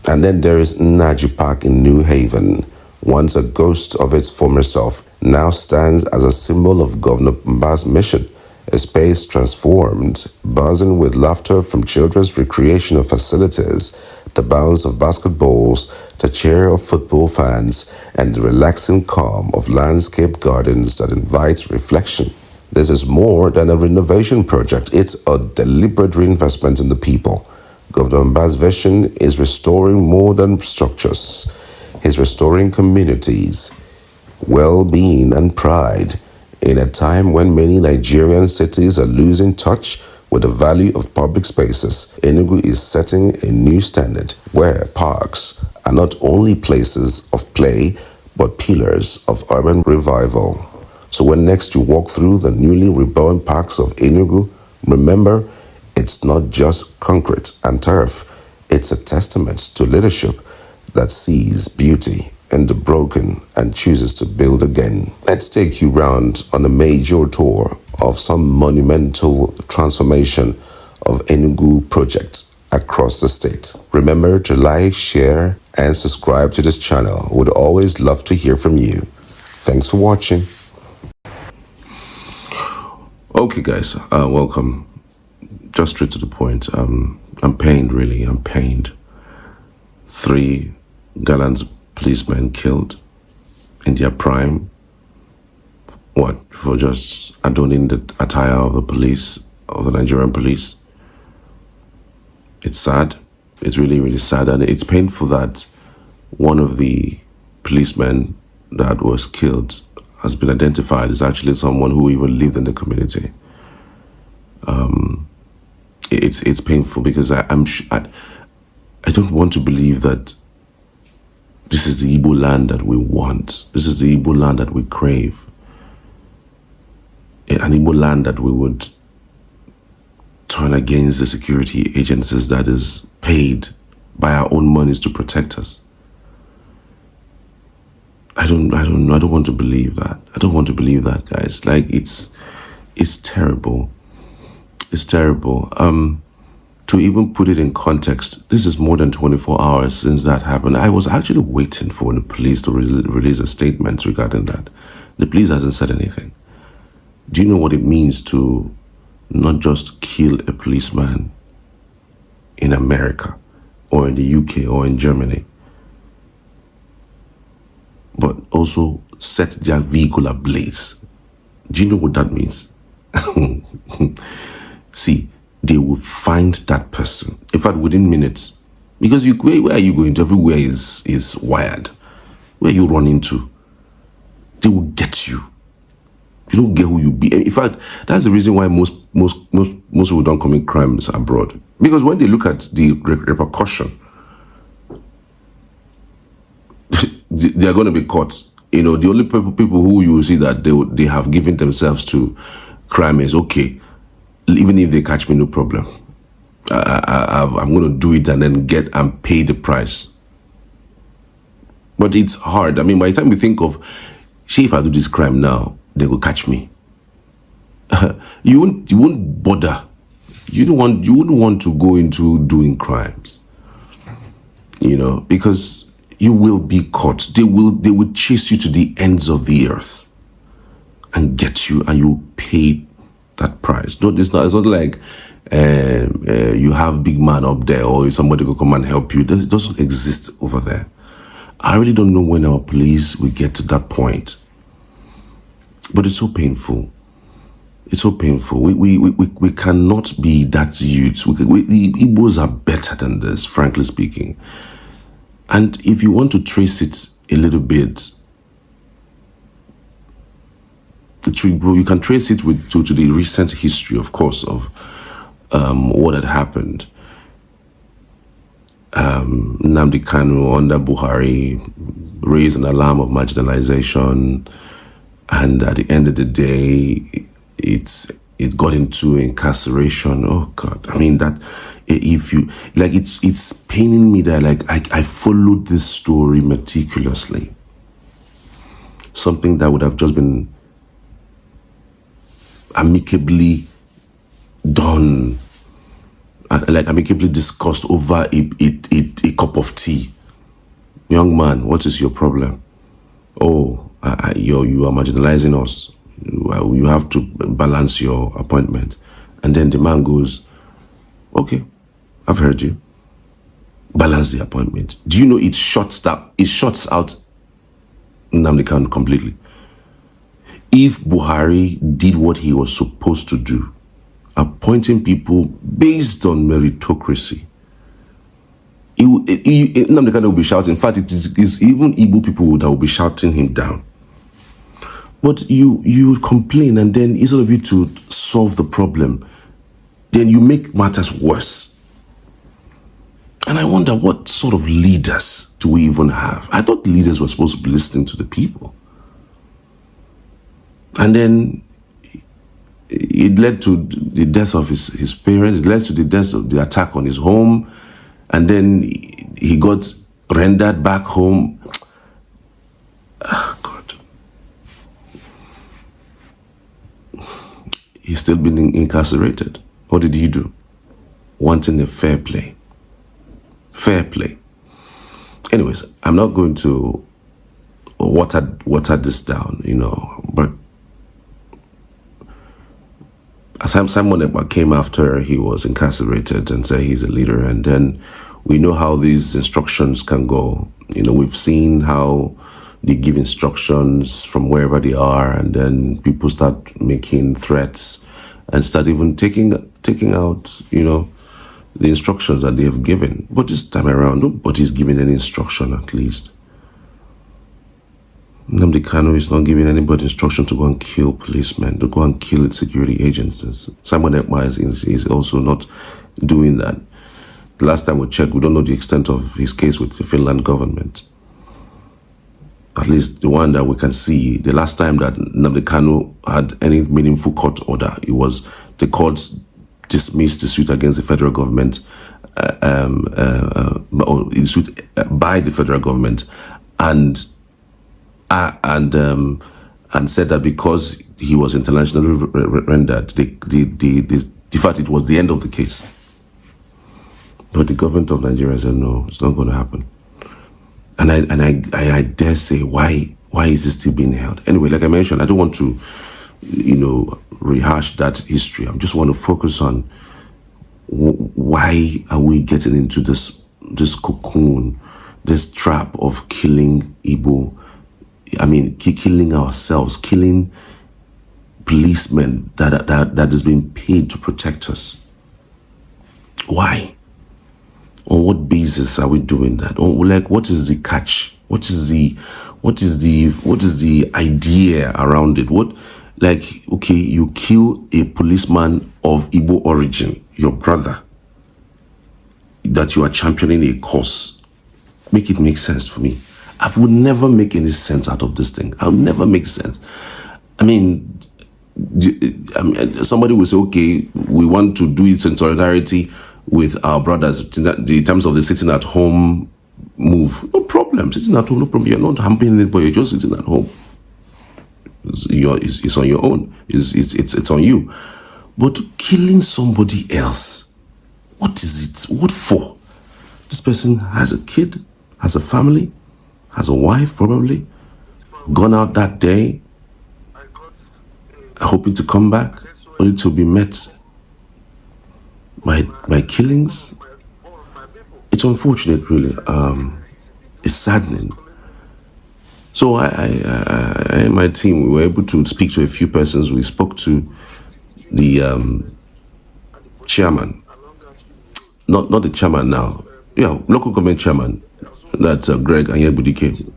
And then there is Naju Park in New Haven. Once a ghost of its former self, now stands as a symbol of Governor Mbah's mission. A space transformed, buzzing with laughter from children's recreational facilities, the bounce of basketballs, the cheer of football fans, and the relaxing calm of landscape gardens that invites reflection. This is more than a renovation project, it's a deliberate reinvestment in the people. Governor Mbah's vision is restoring more than structures. He's restoring communities, well-being, and pride. In a time when many Nigerian cities are losing touch with the value of public spaces, Enugu is setting a new standard where parks are not only places of play but pillars of urban revival. So when next you walk through the newly reborn parks of Enugu, remember, it It's not just concrete and turf. It's a testament to leadership that sees beauty in the broken and chooses to build again. Let's take you round on a major tour of some monumental transformation of Enugu projects across the state. Remember to like, share, and subscribe to this channel. Would always love to hear from you. Thanks for watching. Okay, guys, welcome. Just straight to the point. I'm pained, really. I'm pained. 3 gallant policemen killed in their prime. What? For just adorning the attire of the police, of the Nigerian police. It's sad. It's really, really sad. And it's painful that one of the policemen that was killed has been identified as actually someone who even lived in the community. It's painful because I don't want to believe that this is the Igbo land that we want. This is the Igbo land that we crave. An Igbo land that we would turn against the security agencies that is paid by our own monies to protect us. I don't want to believe that. I don't want to believe that, guys. Like, it's terrible. It's terrible. To even put it in context, this is more than 24 hours since that happened. I was actually waiting for the police to release a statement regarding that. The police hasn't said anything. Do you know what it means to not just kill a policeman in America or in the UK or in Germany, but also set their vehicle ablaze? Do you know what that means? See, they will find that person. In fact, within minutes. Because where are you going to? Everywhere is wired. Where you run into? They will get you. You don't get who you be. In fact, that's the reason why most people don't commit crimes abroad. Because when they look at the repercussion, they are going to be caught. You know, the only people who you will see that they have given themselves to crime is, okay, even if they catch me, no problem. I'm going to do it and then get and pay the price. But it's hard. I mean, by the time we think of, see, if I do this crime now, they will catch me. You won't bother. You wouldn't want to go into doing crimes. You know, because you will be caught. They will chase you to the ends of the earth and get you, and you pay that price. No, it's not like you have big man up there or somebody will come and help you. It doesn't exist over there. I really don't know when our police will get to that point. But it's so painful. It's so painful. We cannot be that youth. Igbos are better than this, frankly speaking. And if you want to trace it a little bit, you can trace it to the recent history, of course, of what had happened. Nnamdi Kanu under Buhari raised an alarm of marginalization, and at the end of the day, it got into incarceration. Oh God! I mean, that if you like, it's paining me that like I followed this story meticulously. Something that would have just been amicably done, like amicably discussed over a cup of tea. Young man, what is your problem? Oh, you are marginalizing us. You have to balance your appointment. And then the man goes, okay, I've heard you. Balance the appointment. Do you know it shuts out Nnamdi Kanu completely? If Buhari did what he was supposed to do, appointing people based on meritocracy, Nnamdi Kanu will be shouting. In fact, it is even Igbo people that will be shouting him down. But you complain, and then instead of you to solve the problem, then you make matters worse. And I wonder, what sort of leaders do we even have? I thought leaders were supposed to be listening to the people. And then it led to the death of his parents. It led to the death of the attack on his home, and then he got rendered back home. God, he's still been incarcerated. What did he do? Wanting a fair play. Fair play. Anyways, I'm not going to water this down, but Simon Ekpa came after he was incarcerated and said he's a leader, and then we know how these instructions can go. We've seen how they give instructions from wherever they are, and then people start making threats and start even taking out, the instructions that they have given. But this time around, nobody's giving any instruction, at least. Nnamdi Kanu is not giving anybody instruction to go and kill policemen, to go and kill security agents. Simon Ekpa is also not doing that. The last time we checked, we don't know the extent of his case with the Finland government. At least the one that we can see, the last time that Nnamdi Kanu had any meaningful court order, it was the courts dismissed the suit against the federal government, or the suit by the federal government, and said that because he was internationally rendered, the fact it was the end of the case. But the government of Nigeria said no, it's not going to happen. And I dare say, why is this still being held? Anyway, like I mentioned, I don't want to, rehash that history. I just want to focus on why are we getting into this cocoon, this trap of killing Igbo. I mean, killing ourselves, killing policemen that has been paid to protect us. Why? On what basis are we doing that? What is the catch? What is the idea around it? Okay, you kill a policeman of Igbo origin, your brother, that you are championing a cause. Make it make sense for me. I would never make any sense out of this thing. I'll never make sense. I mean, somebody will say, okay, we want to do it in solidarity with our brothers in terms of the sitting at home move. No problem. Sitting at home, no problem. You're not hampering anybody. You're just sitting at home. It's on your own. It's on you. But killing somebody else, what is it? What for? This person has a kid, has a family, has a wife probably, gone out that day, hoping to come back, only to be met by killings. It's unfortunate, really. It's saddening. So I and my team, we were able to speak to a few persons. We spoke to the chairman, not the chairman now, local government chairman, that's Greg Anyebudike.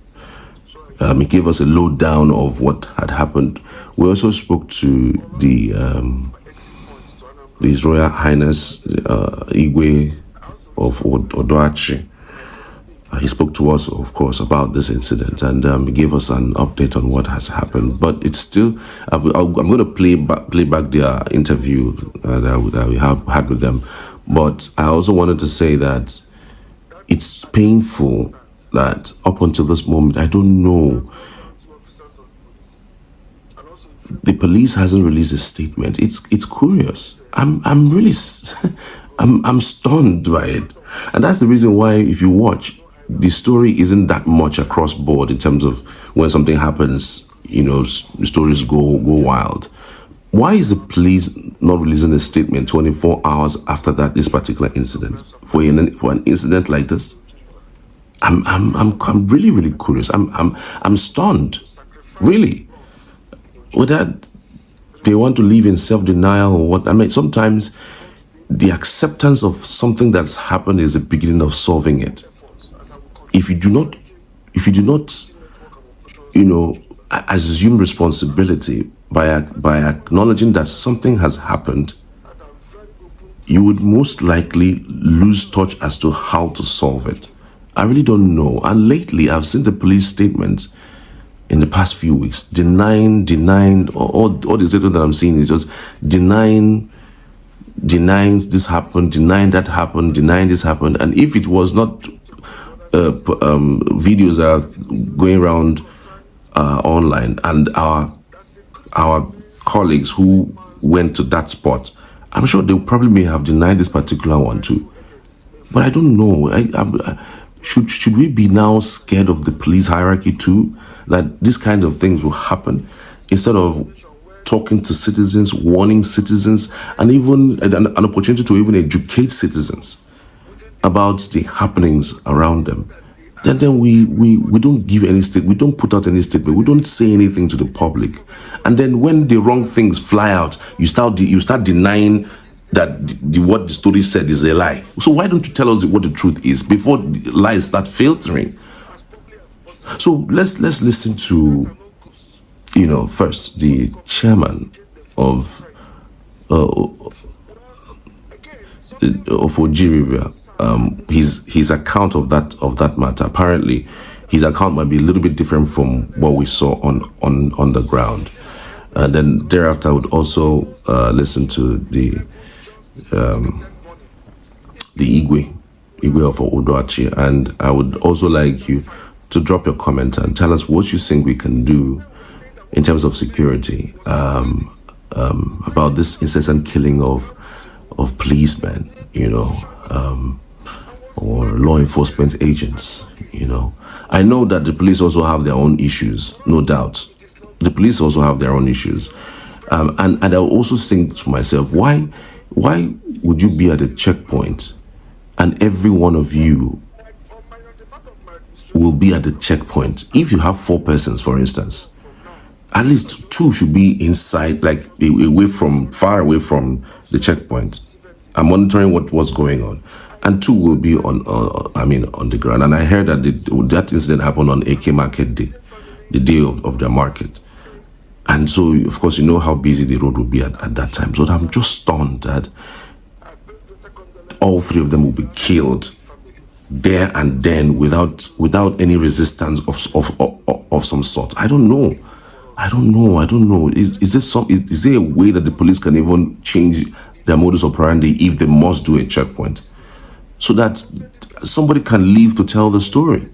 He gave us a lowdown of what had happened. We also spoke to His Royal Highness Igwe of Odoachi. He spoke to us, of course, about this incident, and he gave us an update on what has happened. But it's still, I'm going to play back their interview that we have had with them. But I also wanted to say that it's painful that up until this moment, I don't know. The police hasn't released a statement. It's curious. I'm really I'm stunned by it, and that's the reason why, if you watch, the story isn't that much across board in terms of when something happens, stories go wild. Why is the police not releasing a statement 24 hours after this particular incident for an incident like this? I'm really, really curious. I'm stunned, really. Whether they want to live in self-denial or what. I mean, sometimes the acceptance of something that's happened is the beginning of solving it. If you do not, assume responsibility by acknowledging that something has happened, you would most likely lose touch as to how to solve it. I really don't know. And lately, I've seen the police statements in the past few weeks, denying, all the statement that I'm seeing is just denying this happened, denying that happened, denying this happened. And if it was not videos that are going around online, and our colleagues who went to that spot, I'm sure they probably may have denied this particular one too. But I don't know. Should we be now scared of the police hierarchy too? That these kinds of things will happen instead of talking to citizens, warning citizens, and even an opportunity to even educate citizens about the happenings around them. Then we don't give any statement, we don't put out any statement, we don't say anything to the public. And then when the wrong things fly out, you start denying that what the story said is a lie. So why don't you tell us what the truth is before the lies start filtering? So let's listen to, first the chairman of OG River, his account of that matter. Apparently, his account might be a little bit different from what we saw on the ground. And then thereafter, I would also listen to the Igwe of Odoachi, and I would also like you to drop your comment and tell us what you think we can do in terms of security about this incessant killing of policemen, or law enforcement agents. I know that the police also have their own issues, no doubt. The police also have their own issues, and I also think to myself, why would you be at a checkpoint and every one of you will be at the checkpoint? If you have 4 persons, for instance, at least 2 should be inside, like far away from the checkpoint, and monitoring what's going on, and 2 will be on the ground. And I heard that that incident happened on AK Market Day, the day of their market. And so, of course, you know how busy the road will be at that time. So I'm just stunned that all 3 of them will be killed there and then without any resistance of some sort. I don't know. Is there a way that the police can even change their modus operandi if they must do a checkpoint, so that somebody can live to tell the story?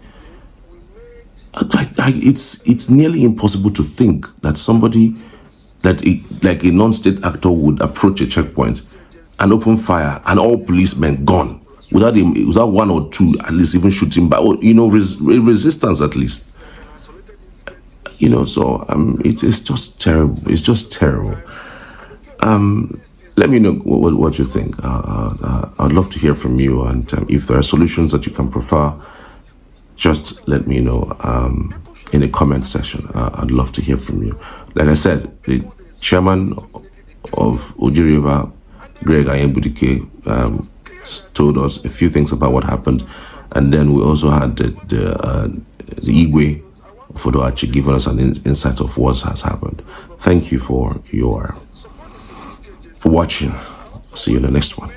It's nearly impossible to think that somebody like a non-state actor would approach a checkpoint and open fire and all policemen gone without 1 or 2 at least even shooting by, resistance at least. So it's just terrible. It's just terrible. Let me know what you think. I'd love to hear from you, and if there are solutions that you can prefer, just let me know in the comment section. I'd love to hear from you. Like I said, the chairman of OG River, Greg Ayembudike, told us a few things about what happened, and then we also had the Igwe for actually giving us an insight of what has happened. Thank you for watching. See you in the next one.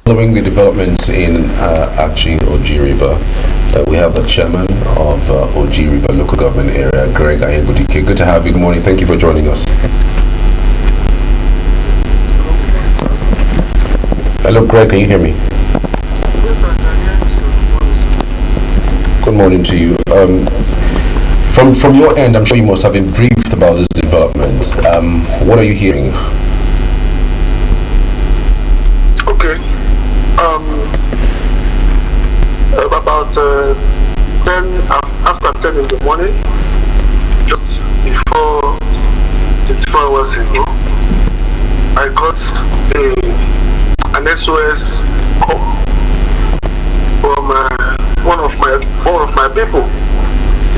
Following the developments in OG River, we have the chairman of OG River local government area, Greg Ayembudike. Good to have you. Good morning. Thank you for joining us. Hello, Greg. Can you hear me? Yes, I can hear you, sir. Good morning to you. From your end, I'm sure you must have been briefed about this development. What are you hearing? Okay. About after 10 in the morning, just before 24 hours ago, I got an SOS call from one of my people.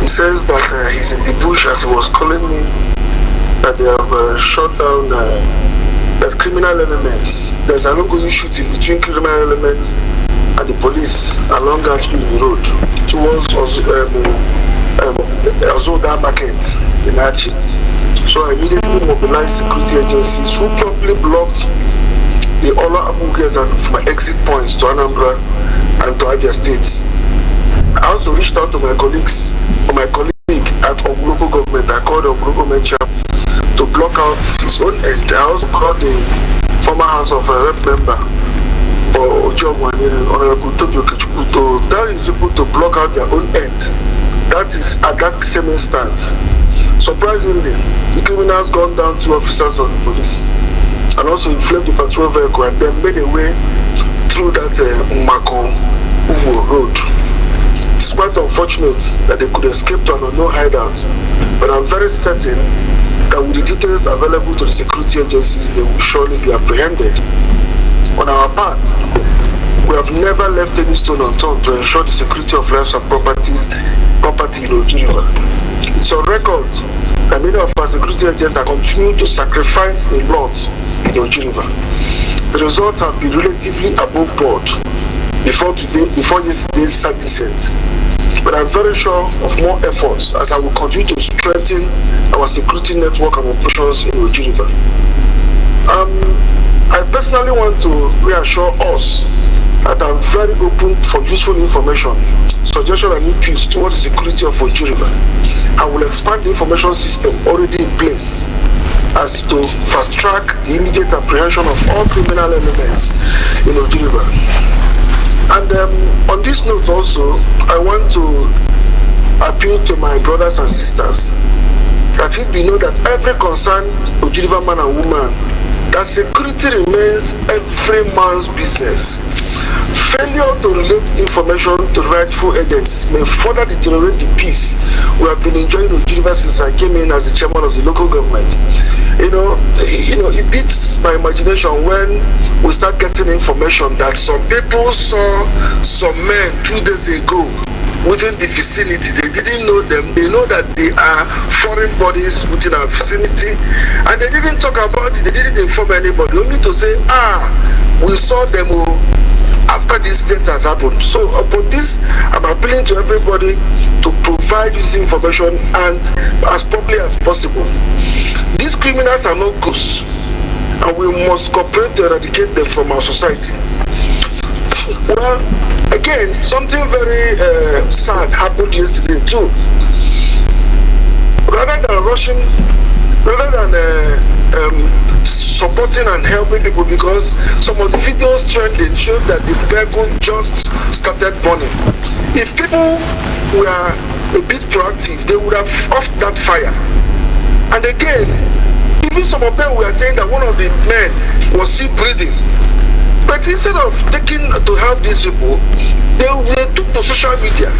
He says that he's in the bush, as he was calling me, that they have shot down criminal elements. There's an ongoing shooting between criminal elements and the police along actually the road towards Ozoda Market in Achi. So I immediately mobilized security agencies who promptly blocked the Ola Abugas and my exit points to Anambra and to Abia States. I also reached out to my colleague at of local government. I called the local government chairman to block out his own end. I also called the former House of Rep member for Honorable Cheezy Chukwu to tell his people to block out their own end. That is at that same instance. Surprisingly, the criminals gunned down 2 officers of the police and also inflamed the patrol vehicle and then made a way through that Umako road. It's quite unfortunate that they could escape to an unknown hideout, but I'm very certain that with the details available to the security agencies, they will surely be apprehended. On our part, we have never left any stone unturned to ensure the security of lives and property in Oju. It's on record that many of our security agents are continuing to sacrifice a lot in Oju. The results have been relatively above board before yesterday's sad descent. But I'm very sure of more efforts as I will continue to strengthen our security network and operations in Oju. I personally want to reassure us that I'm very open for useful information, suggestion and inputs toward the security of Oju. I will expand the information system already in place as to fast track the immediate apprehension of all criminal elements in Oju. And on this note also, I want to appeal to my brothers and sisters that it be known that every concerned Oju man and woman, that security remains every man's business. Failure to relate information to rightful agents may further deteriorate the peace we have been enjoying in Oju since I came in as the chairman of the local government. It beats my imagination when we start getting information that some people saw some men 2 days ago within the vicinity. They didn't know them. They know that they are foreign bodies within our vicinity, and they didn't talk about it. They didn't inform anybody, only to say, we saw them after this incident has happened. So upon this, I'm appealing to everybody to provide this information and as promptly as possible. These criminals are not ghosts, and we must cooperate to eradicate them from our society. Well, again, something very sad happened yesterday too. Rather than supporting and helping people, because some of the videos trending showed that the vehicle just started burning. If people were a bit proactive, they would have offed that fire. And again, even some of them were saying that one of the men was still breathing. But instead of taking to help these people, they took to social media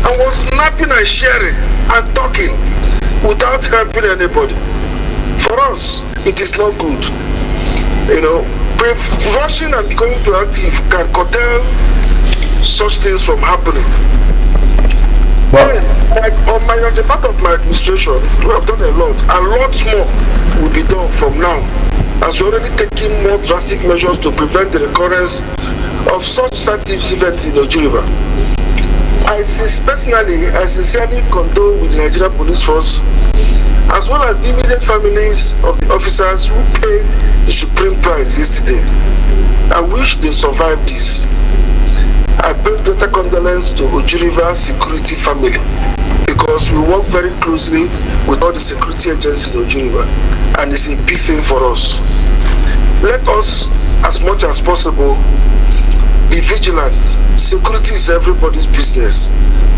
and was snapping and sharing and talking without helping anybody. For us, it is not good. Rushing and becoming proactive can curtail such things from happening. On the part of my administration, we have done a lot more will be done from now, as we're already taking more drastic measures to prevent the recurrence of such events in Oju. I sincerely condole with the Nigerian Police Force, as well as the immediate families of the officers who paid the supreme price yesterday. I wish they survived this. I bring greater condolence to Oju security family, because we work very closely with all the security agents in Oju, and it's a big thing for us. Let us, as much as possible, be vigilant. Security is everybody's business.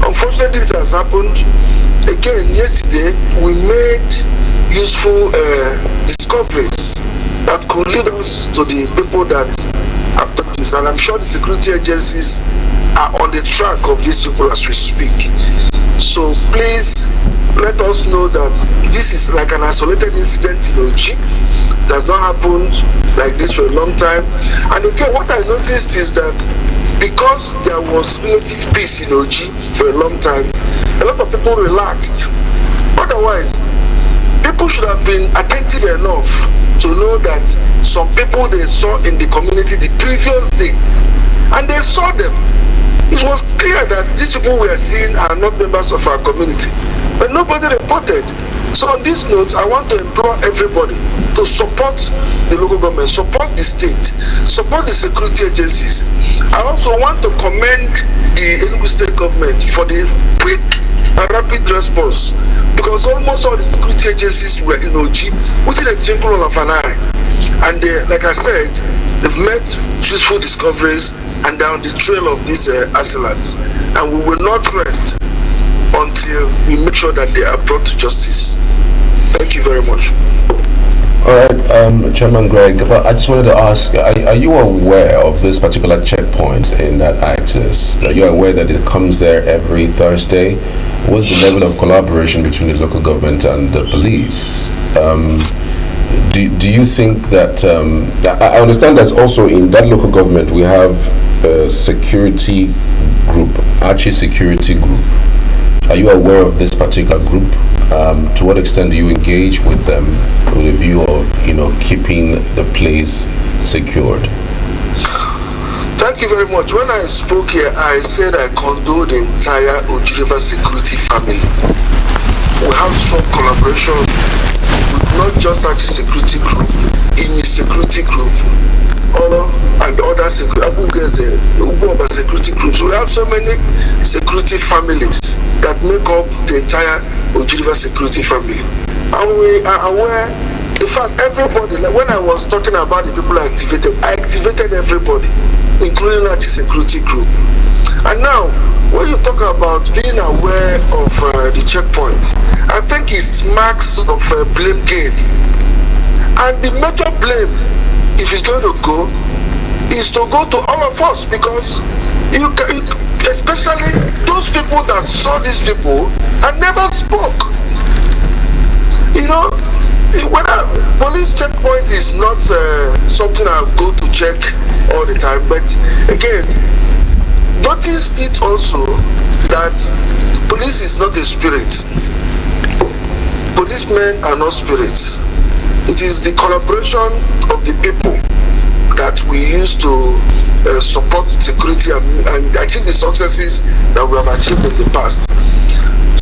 Unfortunately, this has happened again. Yesterday, we made useful discoveries that could lead us to the people that have done this, and I'm sure the security agencies are on the track of these people as we speak. So please let us know that this is like an isolated incident in Oji. It has not happened like this for a long time. And again, what I noticed is that because there was relative peace in Oji for a long time, a lot of people relaxed. Otherwise, people should have been attentive enough to know that some people they saw in the community the previous day, and they saw them. It was clear that these people we are seeing are not members of our community, but nobody reported. So on this note, I want to implore everybody to support the local government, support the state, support the security agencies. I also want to commend the Enugu State government for the quick and rapid response, because almost all the security agencies were in OG within a twinkle of an eye. And like I said, they've made useful discoveries and they're on the trail of these assailants. And we will not rest until we make sure that they are brought to justice. Thank you very much. All right, Chairman Greg, but I just wanted to ask, are you aware of this particular checkpoint in that axis? Are you aware that it comes there every Thursday? What's the level of collaboration between the local government and the police? Do you think that, I understand that also in that local government we have a security group, Archie Security Group. Are you aware of this particular group? To what extent do you engage with them with a view of, keeping the place secured? Thank you very much. When I spoke here, I said I condole the entire Oji River security family. We have strong collaboration with not just Archie Security Group, INI Security Group, and other security groups. We have so many security families that make up the entire Oji River security family. And we are aware, in fact, everybody, like when I was talking about the people I activated everybody, including Archie Security Group. And now, when you talk about being aware of the checkpoints, I think it's marks of blame game. And the major blame, if it's going to go, is to go to all of us, because especially those people that saw these people and never spoke. When a police checkpoint is not something I go to check all the time, but again, notice it also that police is not a spirit. Policemen are not spirits. It is the collaboration of the people that we use to support security and achieve the successes that we have achieved in the past.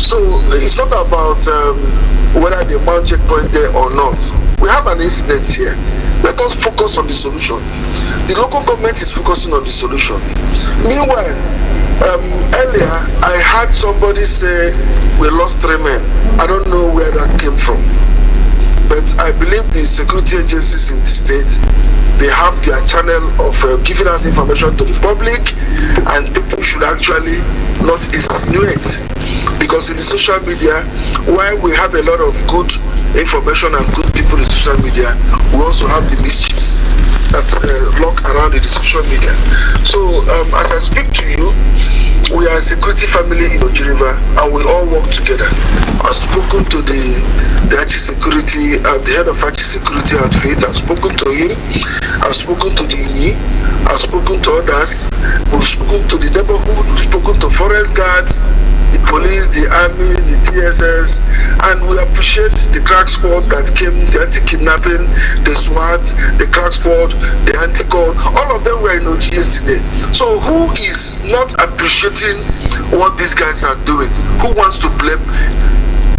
So it's not about whether they mount checkpoint there or not. We have an incident here. Let us focus on the solution. The local government is focusing on the solution. Meanwhile, earlier I heard somebody say we lost 3 men. I don't know where that came from. But I believe the security agencies in the state, they have their channel of giving out information to the public, and people should actually not insinuate. Because in the social media, while we have a lot of good information and good people in social media, we also have the mischiefs that lurk around in the social media. So as I speak to you, we are a security family in Oji River, and we all work together. I've spoken to the Archie Security, the head of Archie Security outfit. I've spoken to him. I've spoken to the INI. I've spoken to others. We've spoken to the neighborhood. We've spoken to forest guards, the police, the army, the DSS, and we appreciate the crack squad that came, the anti-kidnapping, the SWAT, the crack squad, the anti-call. All of them were in OG yesterday. So who is not appreciating what these guys are doing? Who wants to blame?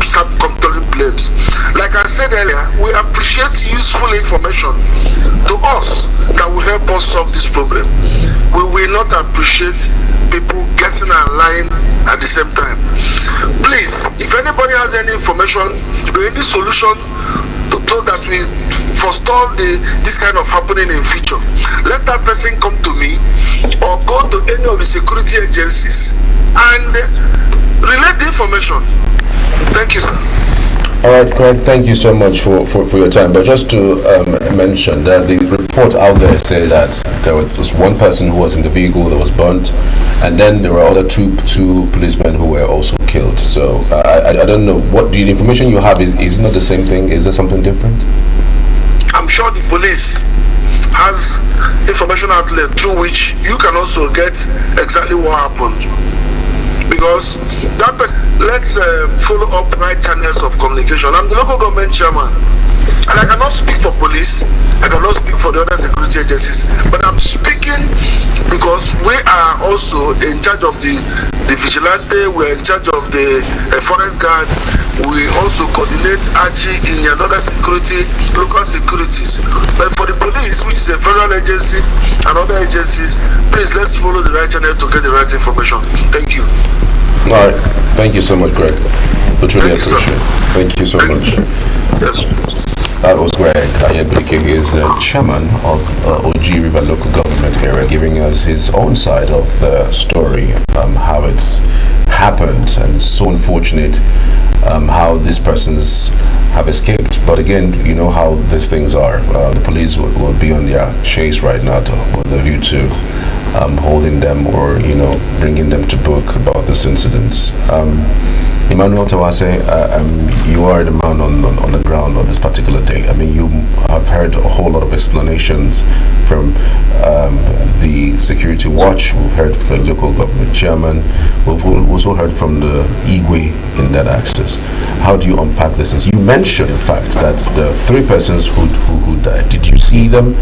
Start controlling blames. Like I said earlier, we appreciate useful information to us that will help us solve this problem. We will not appreciate people guessing and lying at the same time. Please, if anybody has any information or any solution so that we forestall this kind of happening in future, let that person come to me or go to any of the security agencies and relate the information. Thank you, sir. All right, Craig, thank you so much for your time. But just to mention that the report out there says that there was one person who was in the vehicle that was burnt, and then there were other two policemen who were also killed. So I don't know, what the information you have is it not the same thing? Is there something different? I'm sure the police has information outlet through which you can also get exactly what happened. Because that person, let's follow up the right channels of communication. I'm the local government chairman, and I cannot speak for police, I cannot speak for the other security agencies, but I'm speaking because we are also in charge of the vigilante, we're in charge of the forest guards, we also coordinate Archie in another security, local securities. But for the police, which is a federal agency, and other agencies, please let's follow the right channel to get the right information. Thank you. All right. Thank you so much, Greg. We truly appreciate it. Thank you so much. Yes. That was Greg Ayabrike. He is the chairman of OG River Local Government Area, giving us his own side of the story, how it's happened, and it's so unfortunate how these persons have escaped. But again, you know how these things are. The police will be on their chase right now with a view to holding them or, bringing them to book about this incident. Emmanuel Tawase, you are the man on the ground on this particular day. I mean, you have heard a whole lot of explanations from the security watch. We've heard from the local government chairman. We've also heard from the Igwe in that access. How do you unpack this? As you mentioned, in fact, that the 3 persons who died, did you see them,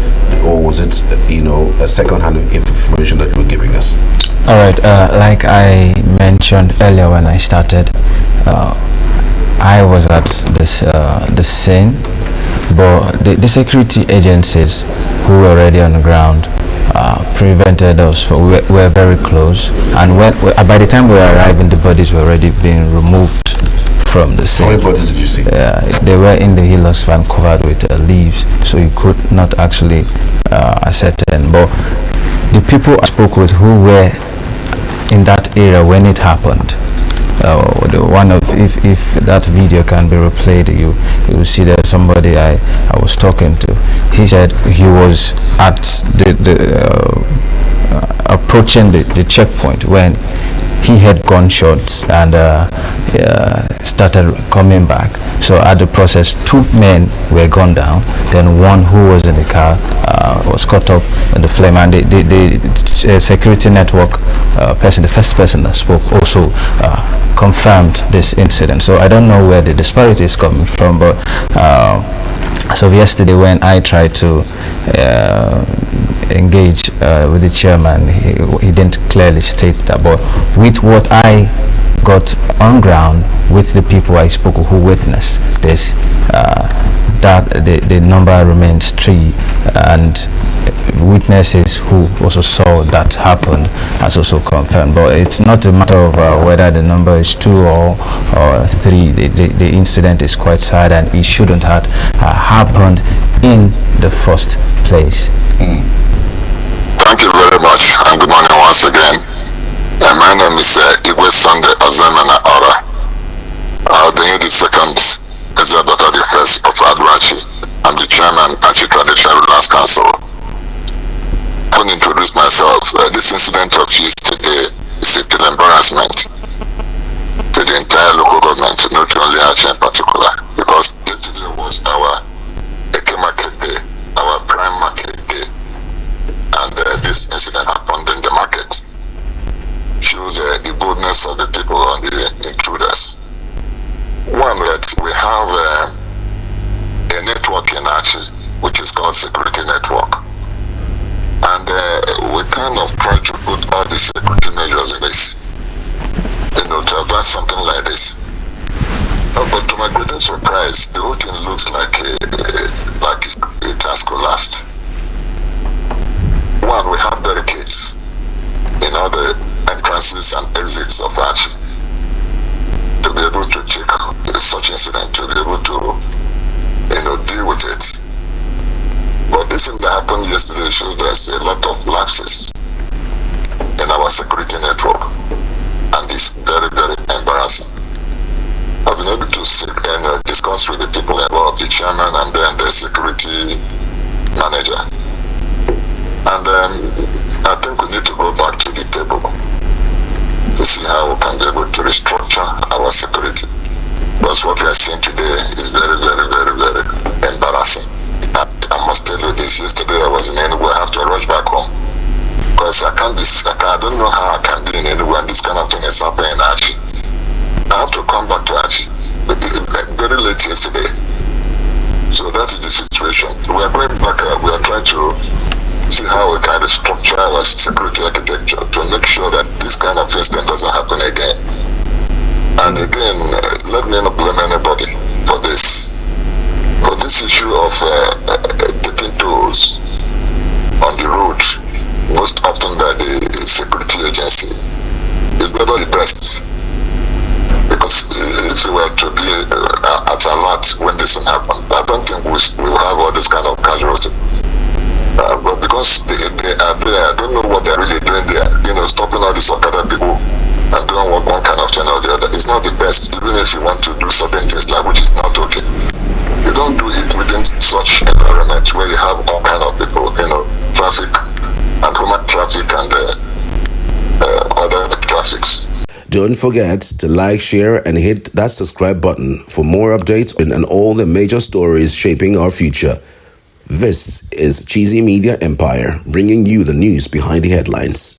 or was it, a second-hand information that you were giving us? All right, like I mentioned earlier when I started, I was at the scene, but the security agencies who were already on the ground prevented us. We were very close, and by the time we were arriving, the bodies were already being removed from the scene. How many bodies did you see? They were in the Hilux van covered with leaves, so you could not actually ascertain. But the people I spoke with who were in that area when it happened, if that video can be replayed, you will see that somebody I was talking to, he said he was at the approaching the checkpoint when he had gunshots and started coming back. So at the process, 2 men were gunned down, then one who was in the car was caught up in the flame, and the security network person, the first person that spoke, also confirmed this incident. So I don't know where the disparity is coming from, but so yesterday when I tried to engage with the chairman, he didn't clearly state that, but with what I got on ground with the people I spoke who witnessed this, that the number remains 3, and witnesses who also saw that happen has also confirmed. But it's not a matter of whether the number is 2 or 3. The incident is quite sad, and it shouldn't have happened in the first place. Thank you very much, and good morning once again. My name is Igwe Sunday Azamana Ora. I've been the second executive, the first of Adwachi. I'm the chairman and Traditional Rulers Council. I want to introduce myself. This incident of yesterday is a total embarrassment to the entire local government, not only Achi in particular, because yesterday was our Eke market day, our prime market day, and this incident happened in the market. Shows the boldness of the people and the intruders. One, that we have a network in Achi, which is called Security Network. And we kind of try to put all the security measures in this, to avert something like this. But to my greatest surprise, the whole thing looks like it has collapsed. One, we have barricades in all the entrances and exits of Achi to be able to check such incident, to be able to deal with it. But this thing that happened yesterday shows there's a lot of lapses in our security network, and it's very, very embarrassing. I've been able to discuss with the people about the chairman and then the security manager. And I think we need to go back to the table to see how we can be able to restructure our security. Because what we are seeing today is very, very, very, very embarrassing. I must tell you this. Yesterday I was in Enugu. I have to rush back home because I don't know how I can be in Enugu and this kind of thing is happening in Achi. I have to come back to Achi very late yesterday. So that is the situation. We are going back. We are trying to see how we can restructure our security architecture to make sure that this kind of incident doesn't happen again. And again, let me not blame anybody for this. For this issue of taking tolls on the road, most often by the security agency, is never the best. Because if we were to be at alert when this thing happens, I don't think we'll have all this kind of casualty. But because they are there, I don't know what they're really doing there. Stopping all these other people and doing one kind of thing or the other. It's not the best, even if you want to do certain things like which is not okay. You don't do it within such environment where you have all kind of people, traffic and human traffic and other traffics. Don't forget to like, share, and hit that subscribe button for more updates and all the major stories shaping our future. This is Cheezy Media Empire, bringing you the news behind the headlines.